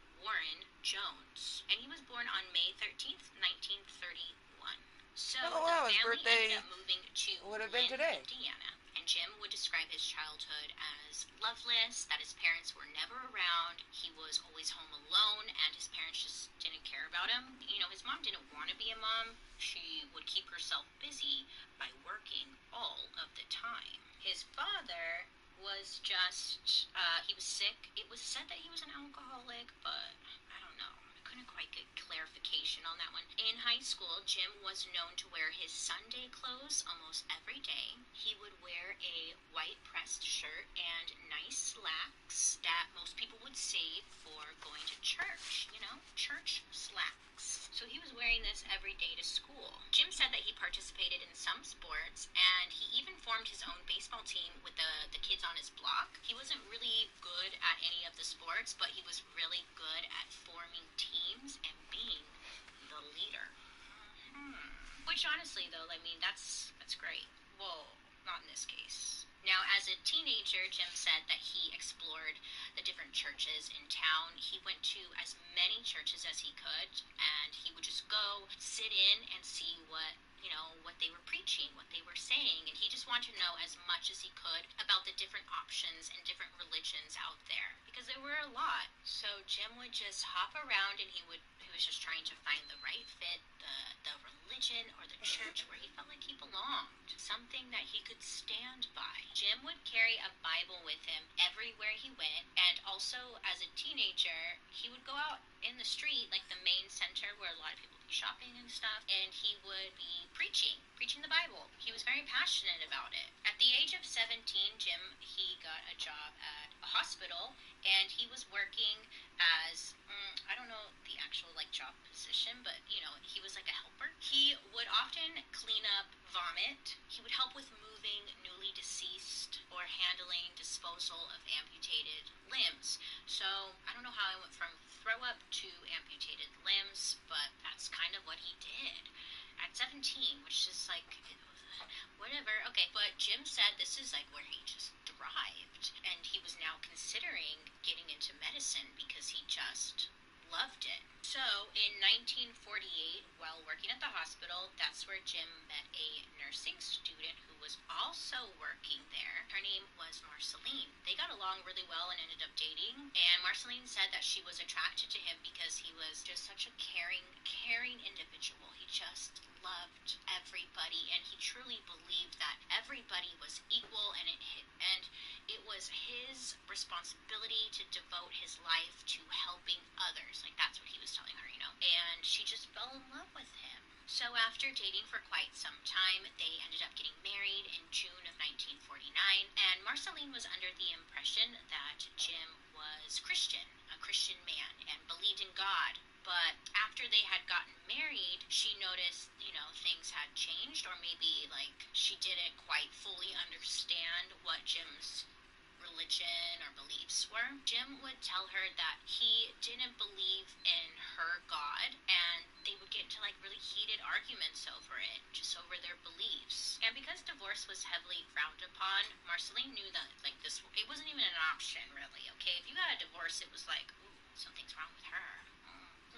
birthday ended up moving to would have been Lynn, today. Indiana. And Jim would describe his childhood as loveless, that his parents were never around, he was always home alone, and his parents just didn't care about him. You know, his mom didn't want to be a mom. She would keep herself busy by working all of the time. His father was just, he was sick. It was said that he was an alcoholic, but I don't know. Couldn't quite get clarification on that one. In high school, Jim was known to wear his Sunday clothes almost every day. He would wear a white pressed shirt and nice slacks that most people would save for going to church, you know, church slacks. So he was wearing this every day to school. Jim said that he participated in some sports, and he even formed his own baseball team with the kids on his block. He wasn't really good at any of the sports, but he was really good at forming teams and being the leader. Which honestly, though, I mean, that's great. Well, not in this case. Now, as a teenager, Jim said that he explored the different churches in town. He went to as many churches as he could, and he would just go sit in and see what, you know, what they were preaching, what they were saying, and he just wanted to know as much as he could about the different options and different religions out there, because there were a lot. So Jim would just hop around, and he was just trying to find the right fit, the religion or the church where he felt like he belonged, something that he could stand by. Jim would carry a Bible with him everywhere he went, and also as a teenager, he would go out in the street, like the main center where a lot of people would be shopping and stuff, and he would be preaching the Bible. He was very passionate about it. At the age of 17, Jim, he got a job at a hospital, and he was working as, I don't know the actual job position, but you know, he was like a helper. He would often clean up vomit. He would help with moving newly deceased or handling disposal of amputated limbs. So I don't know how I went from throw up to amputated limbs, but that's kind of what he did at 17, which is whatever. Okay, but Jim said this is where he just thrived, and he was now considering getting into medicine because he just loved it. So in 1948, while working at the hospital, that's where Jim met a nursing student who was also working there. Her name was Marceline. They got along really well and ended up dating, and Marceline said that she was attracted to him because he was just such a caring individual. He just loved everybody, and he truly believed that everybody was equal, and it was his responsibility to devote his life to helping others. That's what he was telling her, you know. And she just fell in love with him. So after dating for quite some time, they ended up getting married in June of 1949, and Marceline was under the impression that Jim was Christian, a Christian man, and believed in God. But after they had gotten married, she noticed, you know, things had changed, or maybe she didn't quite fully understand what Jim's religion or beliefs were. Jim would tell her that he didn't believe in her God, and they would get into really heated arguments over it, just over their beliefs. And because divorce was heavily frowned upon, Marceline knew that it wasn't even an option, really. Okay, if you got a divorce, it was ooh, something's wrong with her.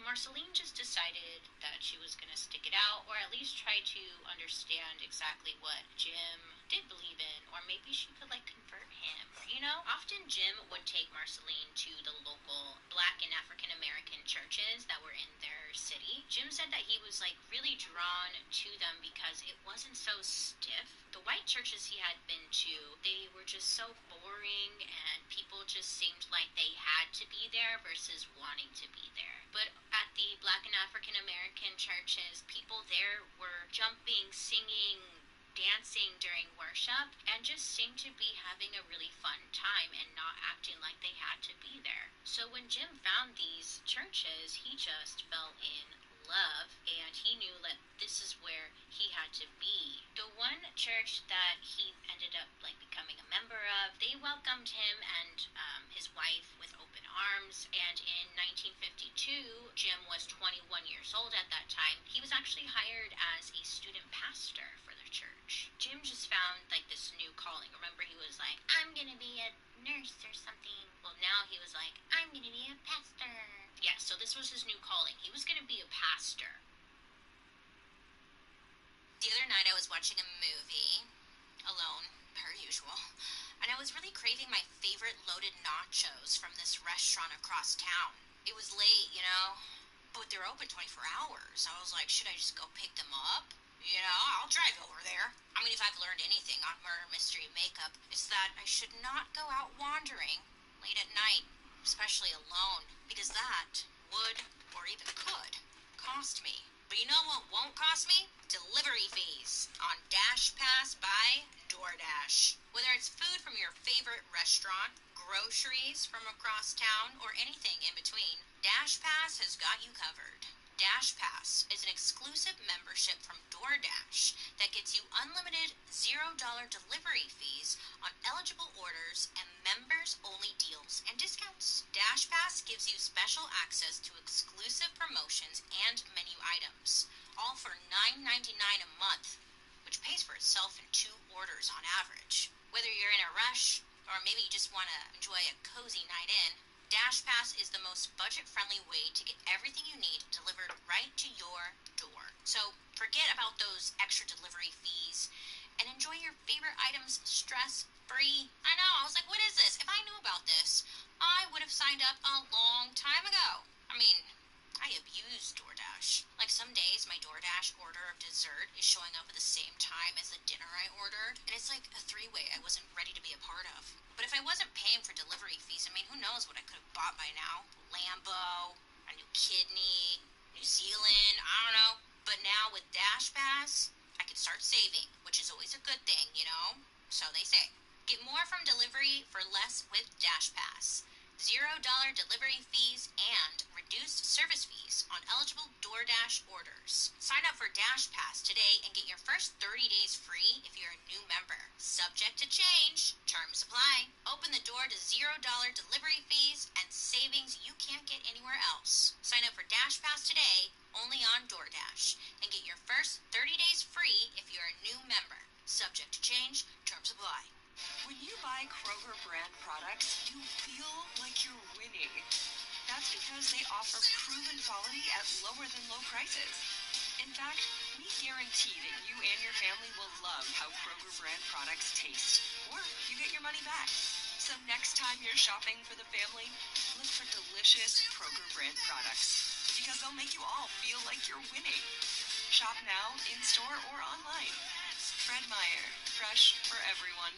Marceline just decided that she was going to stick it out, or at least try to understand exactly what Jim did believe in, or maybe she could convert him. You know, often Jim would take Marceline to the local Black and African American churches that were in their city. Jim said that he was really drawn to them because it wasn't so stiff. The white churches he had been to, they were just so boring, and people just seemed like they had to be there versus wanting to be there. But at the Black and African American churches, people there were jumping, singing, dancing during worship, and just seemed to be having a really fun time and not acting like they had to be there. So when Jim found these churches, he just fell in love, and he knew that this is where he had to be. The one church that he ended up becoming a member of, they welcomed him and his wife with open arms, and in 1952, Jim was 21 years old at that time. He was actually hired as a student pastor for the church. Jim just found this new calling. Remember, he was I'm gonna be a nurse or something. Well, now he was I'm gonna be a pastor. Yeah, so this was his new calling. He was gonna be a pastor. The other night I was watching a movie, alone, per usual, and I was really craving my favorite loaded nachos from this restaurant across town. It was late, but they're open 24 hours. I was like, should I just go pick them up? I'll drive over there. I mean, if I've learned anything on murder, mystery, and makeup, it's that I should not go out wandering late at night, especially alone, because that would, or even could, cost me. But you know what won't cost me? Delivery fees on Dash Pass by DoorDash. Whether it's food from your favorite restaurant, groceries from across town, or anything in between, Dash Pass has got you covered. Dash Pass is an exclusive membership from DoorDash that gets you unlimited $0 delivery fees on eligible orders and members-only deals and discounts. Dash Pass gives you special access to exclusive promotions and menu items, all for $9.99 a month, which pays for itself in 2 orders on average. Whether you're in a rush or maybe you just want to enjoy a cozy night in, Dash Pass is the most budget-friendly way to get everything you need delivered right to your door. So forget about those extra delivery fees and enjoy your favorite items stress-free. I know, I was like, what is this? If I knew about this, I would have signed up a long time ago. I mean, I abuse DoorDash. Like some days, my DoorDash order of dessert is showing up at the same time as the dinner I ordered, and it's like a 3-way I wasn't ready to be a part of. But if I wasn't paying for delivery fees, I mean, who knows what I could have bought by now? Lambo, a new kidney, New Zealand, I don't know. But now with Dash Pass, I can start saving, which is always a good thing, So they say. Get more from delivery for less with Dash Pass. $0 delivery fees and reduced service fees on eligible DoorDash orders. Sign up for Dash Pass today and get your first 30 days free if you're a new member. Subject to change. Terms apply. Open the door to $0 delivery fees and savings you can't get anywhere else. Sign up for Dash Pass today, only on DoorDash, and get your first 30 days free if you're a new member. Subject to change. Terms apply. When you buy Kroger brand products, you feel like you're winning. That's because they offer proven quality at lower than low prices. In fact, we guarantee that you and your family will love how Kroger brand products taste, or you get your money back. So next time you're shopping for the family, look for delicious Kroger brand products, because they'll make you all feel like you're winning. Shop now, in-store, or online. Fred Meyer, fresh for everyone.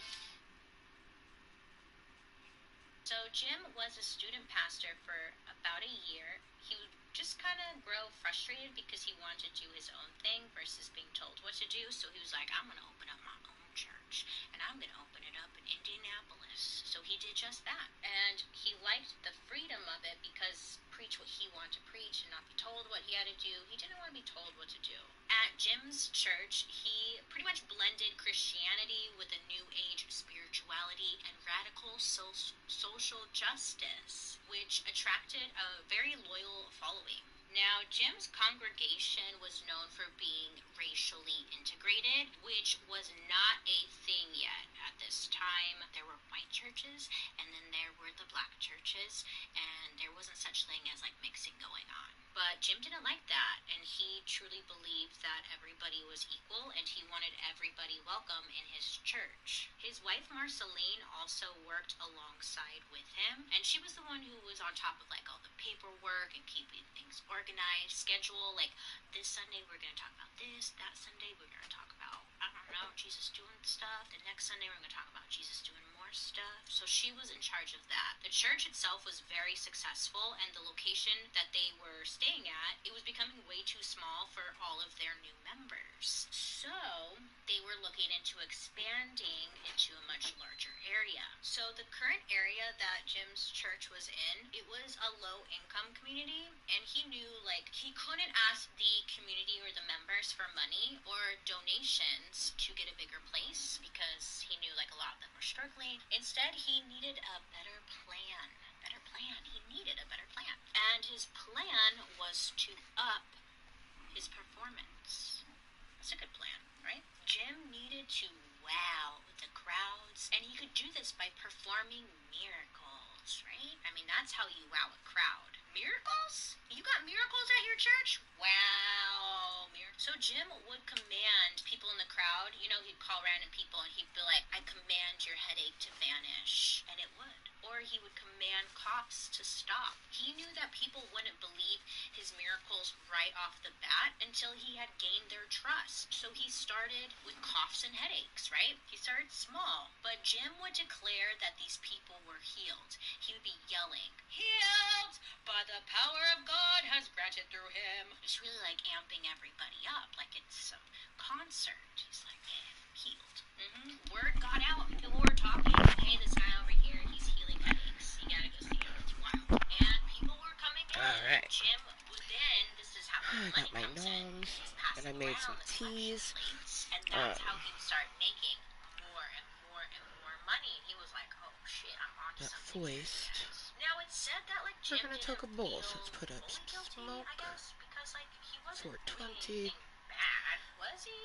So Jim was a student pastor for about a year. He would just kind of grow frustrated because he wanted to do his own thing versus being told what to do. So he was like, I'm going to open up my own church, and I'm going to open it up in Indianapolis. So he did just that. And he liked the freedom of it because preach what he wanted to preach and not be told what he had to do. He didn't want to be told what to do. At Jim's church, he pretty much blended Christianity with a new age spirituality and radical social justice, which attracted a very loyal following. Now, Jim's congregation was known for being racially integrated, which was not a thing yet at this time. There were white churches, and then there were the black churches, and there wasn't such thing as like mixing going on. But Jim didn't like that, and he truly believed that everybody was equal, and he wanted everybody welcome in his church. His wife Marceline also worked alongside with him, and she was the one who was on top of like all the paperwork and keeping things organized, schedule, like this Sunday we're going to talk about this, that Sunday we're going to talk about, I don't know, Jesus doing stuff, the next Sunday we're going to talk about Jesus doing more stuff. So she was in charge of that. The church itself was very successful, and the location that they were staying at, it was becoming way too small for all of their new members. So they were looking into expanding into a much larger area. So the current area that Jim's church was in, it was a low income community, and he knew like he couldn't ask the community or the members for money or donations to get a bigger place because he knew like a lot of them were struggling. Instead, he needed a better plan. He needed a better plan. And his plan was to up his performance. That's a good plan, right? Jim needed to wow the crowds, and he could do this by performing miracles, right? I mean, that's how you wow a crowd. Miracles? You got miracles at your church? Wow. So Jim would command people in the crowd, you know, he'd call random people and he'd be like, I command your headache to vanish. And it would. Or he would command coughs to stop. He knew that people wouldn't believe his miracles right off the bat until he had gained their trust. So he started with coughs and headaches, right? He started small. But Jim would declare that these people were healed. He would be yelling, healed by the power of God has granted through him. It's really like amping everybody up, like it's a concert. He's like, healed. Word got out. People were talking, hey, this guy over here, he's healing headaches. You gotta go see him. It's wild. And people were coming in. Alright. Jim would then, this is how I got my comes in. gnomes, He's and I passing made some around the teas. collection plates, and that's how he would start making more and more and more money. And he was like, oh shit, I'm onto Got something. foist. Now it's said that like Jim We're gonna didn't take a bowl, so feel let's put up fully some guilty, smoke. I guess, because like he wasn't doing 420. anything bad, was he?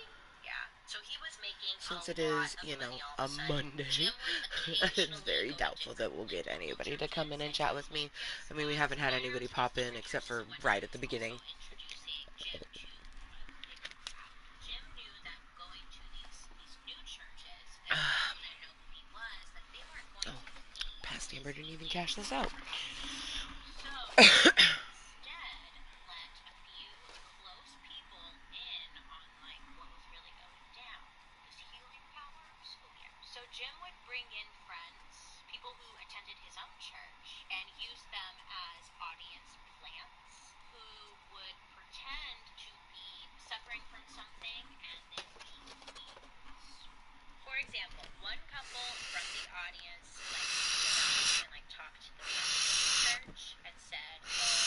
Yeah. So he was making Since a it is, lot of you know, money all a of a sudden. Monday, Jim would it's occasionally very go to doubtful that we'll get anybody to come in and chat with me. I mean, we haven't had anybody pop in except for right at the beginning. introducing Jim to a bigger crowd. Jim knew that going to these new churches and people didn't know who he was, that they weren't going to believe. Past Amber didn't even cash this out. So instead, let a few close people in on like what was really going down. His healing powers. Oh yeah. So Jim would bring in friends, people who attended his own church, and use them as audience plants who would pretend to be suffering from something and then be healed. For example, one couple from the audience like stood up and like talked to the president of the church and said, "Oh,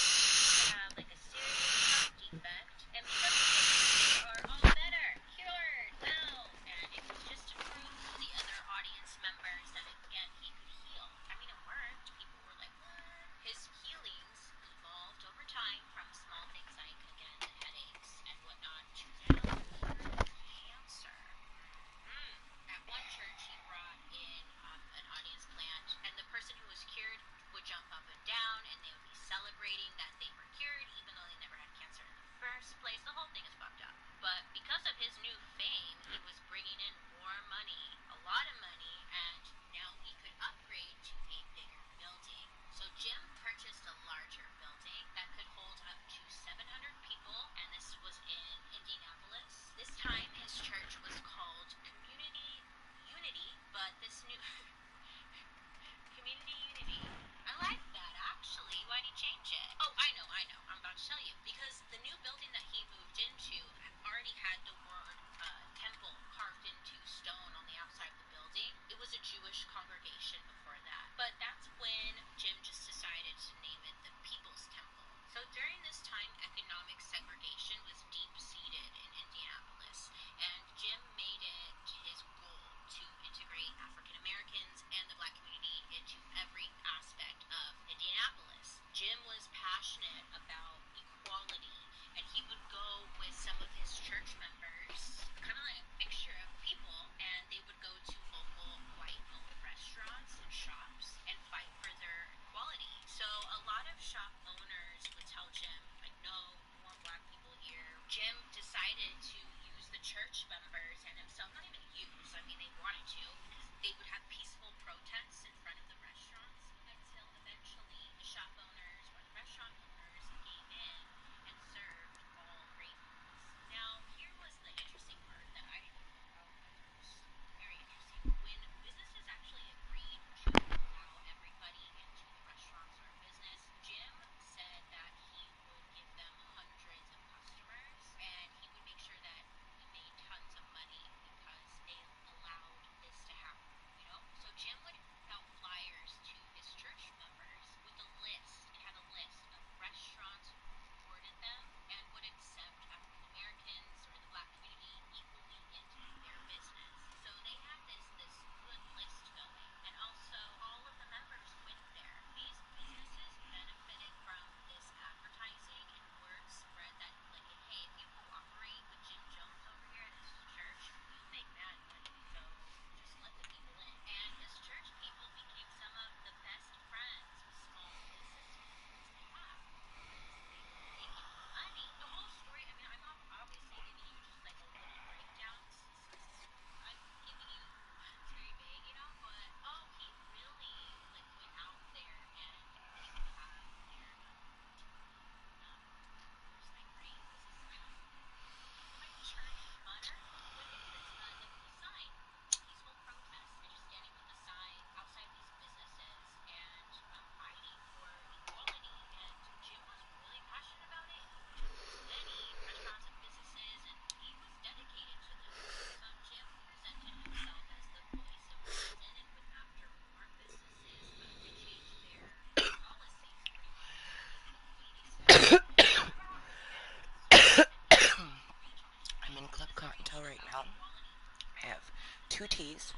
two teas.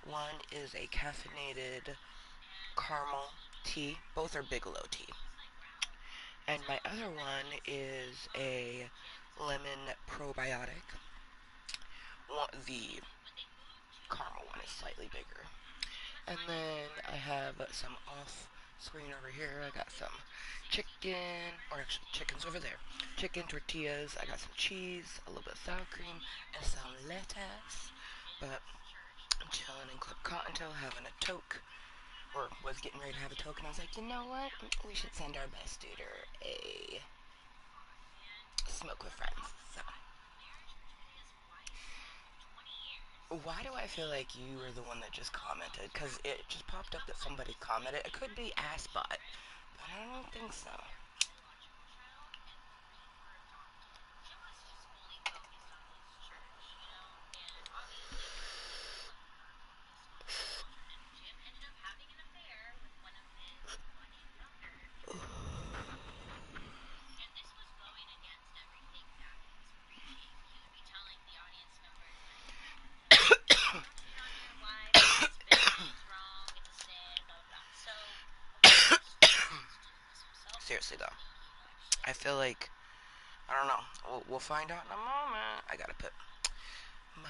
One is a caffeinated caramel tea. Both are Bigelow tea. And my other one is a lemon probiotic. The caramel one is slightly bigger. And then I have some off screen over here. I got some chicken, or actually chicken's over there. Chicken tortillas. I got some cheese, a little bit of sour cream, and some lettuce. But I'm chilling in Club Kottontale having a toke, or was getting ready to have a toke, and I was like, you know what? We should send our best duder a smoke with friends. So, why do I feel like you were the one that just commented? Because it just popped up that somebody commented. It could be Assbot, but I don't think so. Seriously though, I feel like, I don't know. We'll find out in a moment. I gotta put my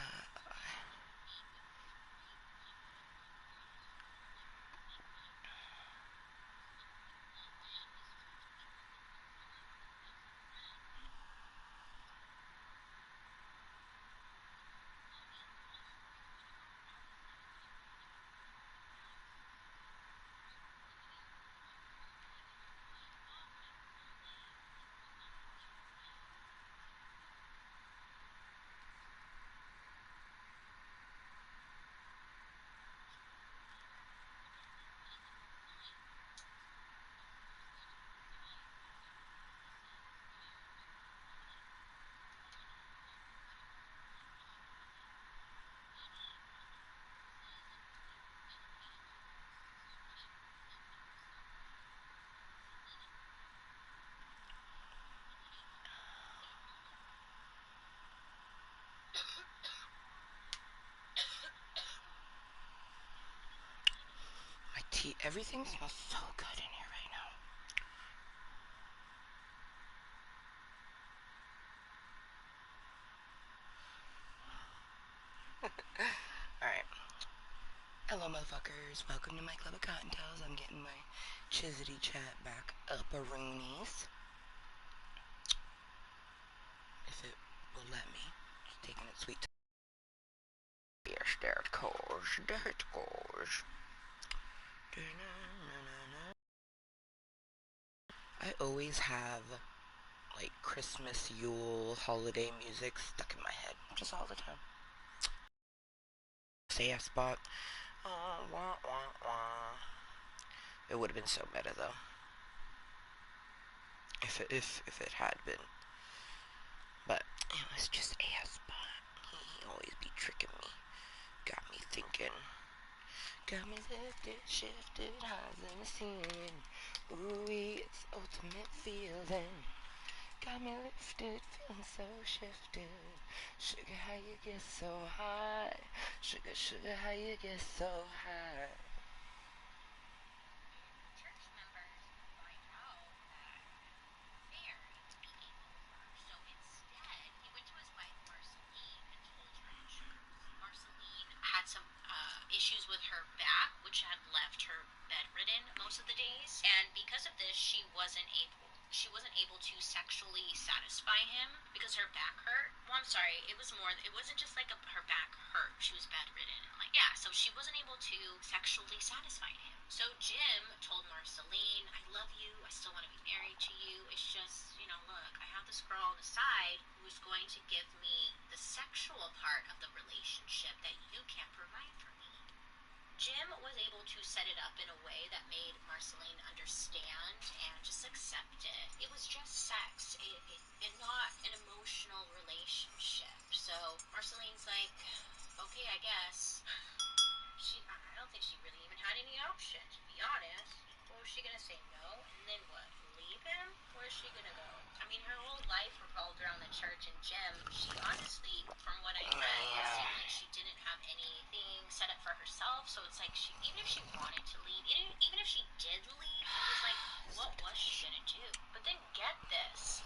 tea. Everything smells so good in here right now. Alright. Hello, motherfuckers. Welcome to my Club of Cottontales. I'm getting my Chizzity chat back up a roonies. If it will let me. Just taking it sweet. Yes, there it goes. There it goes. I always have, like, Christmas, Yule, holiday music stuck in my head. Just all the time. Say Spot. Wah, wah, wah. It would have been so meta though. If it had been. But it was just Spot. He always be tricking me. Got me thinking. Got me lifted, shifted, highs in the ceiling. Ooh, it's ultimate feeling. Got me lifted, feeling so shifted. Sugar, how you get so high? Sugar, sugar, how you get so high? Had some issues with her back, which had left her bedridden most of the days. And because of this, she wasn't able to sexually satisfy him because her back hurt. Well, I'm sorry, it was more. It wasn't just like her back hurt. She was bedridden, and like yeah, so she wasn't able to sexually satisfy him. So Jim told Marceline, "I love you. I still want to be married to you. It's just, look, I have this girl on the side who's going to give me the sexual part of the relationship that you can't provide for me." Jim was able to set it up in a way that made Marceline understand and just accept it. It was just sex, and not an emotional relationship. So Marceline's like, okay, I guess. I don't think she really even had any option, to be honest. What was was she gonna say no and then what? Leave him? Where's she gonna go? I mean, her whole life revolved around the church and gym. She honestly, from what I read, it seemed like she didn't have anything set up for herself. So it's like even if she wanted to leave, even if she did leave, it was like, what was she gonna do? But then get this.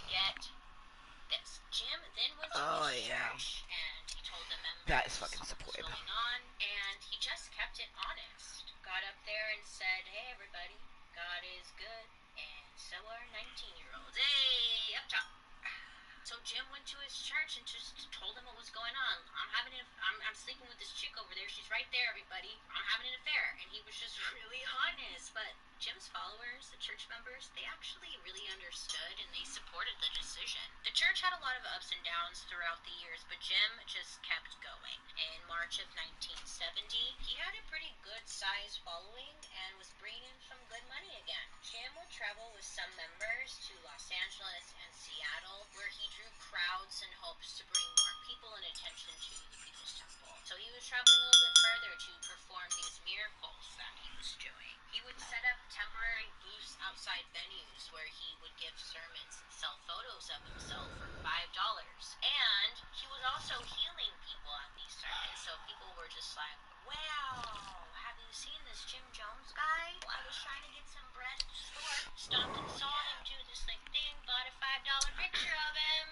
Jim then went to his church and he told the members That is fucking what was supportive. going on, and he just kept it honest. Got up there and said, hey everybody, God is good, and so are 19-year-olds. Hey, up top. So Jim went to his church and just told them what was going on. I'm sleeping with this chick over there. She's right there, everybody. I'm having an affair. And he was just really honest. But Jim's followers, the church members, they actually really understood and they supported the decision. The church had a lot of ups and downs throughout the years, but Jim just kept going. In March of 1970, he had a pretty good sized following and was bringing in some good money again. Jim would travel with some members to Los Angeles and Seattle, where he drew crowds in hopes to bring more people and attention to the People's Temple. So he was traveling a little bit further to perform these miracles that he was doing. He would set up temporary booths outside venues where he would give sermons and sell photos of himself for $5. And he was also healing people at these sermons. So people were just like, wow, have you seen this Jim Jones guy? Well, I was trying to get some bread at the store, stopped and saw him do this thing, bought a $5 picture of him,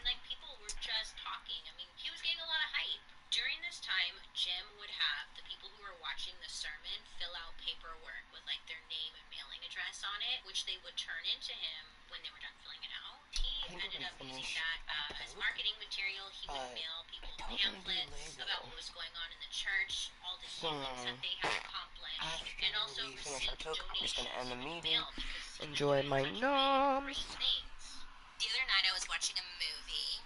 and people were just talking. I mean, he was getting a lot of hype. During this time, Jim would have the people who were watching the sermon fill out paperwork with their name and mailing address on it, which they would turn into him when they were done filling it out. He ended up using that as marketing material. He would mail people pamphlets about what was going on in the church, all the healings that they had accomplished, and also received donations end the in the meeting. mail because he Enjoy was my doing such noms. great things. The other night I was watching a movie,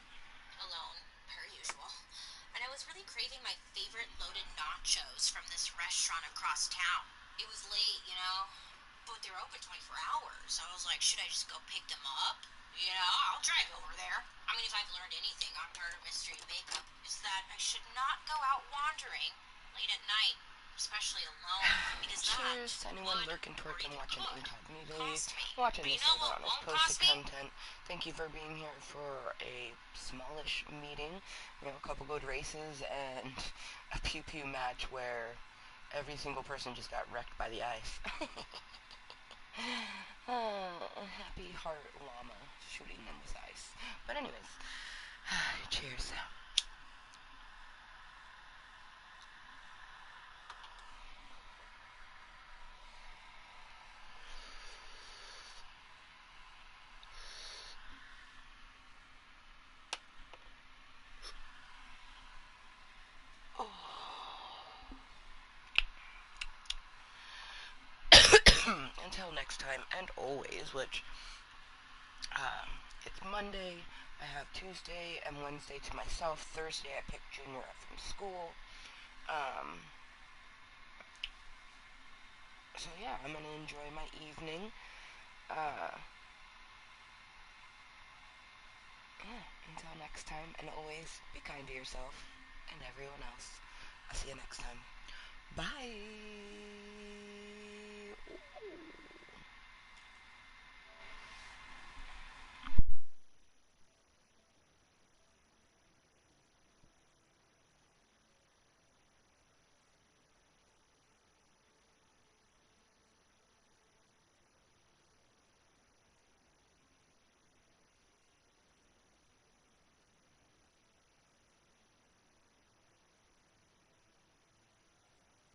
alone, per usual, and I was really craving my favorite loaded nachos from this restaurant across town. It was late, but they're open 24 hours. I was like, should I just go pick them up? I'll drive over there. I mean, if I've learned anything on murder, mystery, and makeup, it's that I should not go out wandering late at night, especially alone, because Cheers to that anyone would lurking, twerking, or watching could incognitely, cost me. watching But you this know later what on as won't posted cost me? content. Thank you for being here for a smallish meeting. A couple good races and a pew-pew match where every single person just got wrecked by the ice. A happy heart llama shooting them with ice. But anyways, cheers. Until next time, and always, which, it's Monday, I have Tuesday and Wednesday to myself, Thursday I pick Junior up from school, so yeah, I'm gonna enjoy my evening, yeah, until next time, and always, be kind to yourself, and everyone else. I'll see you next time. Bye!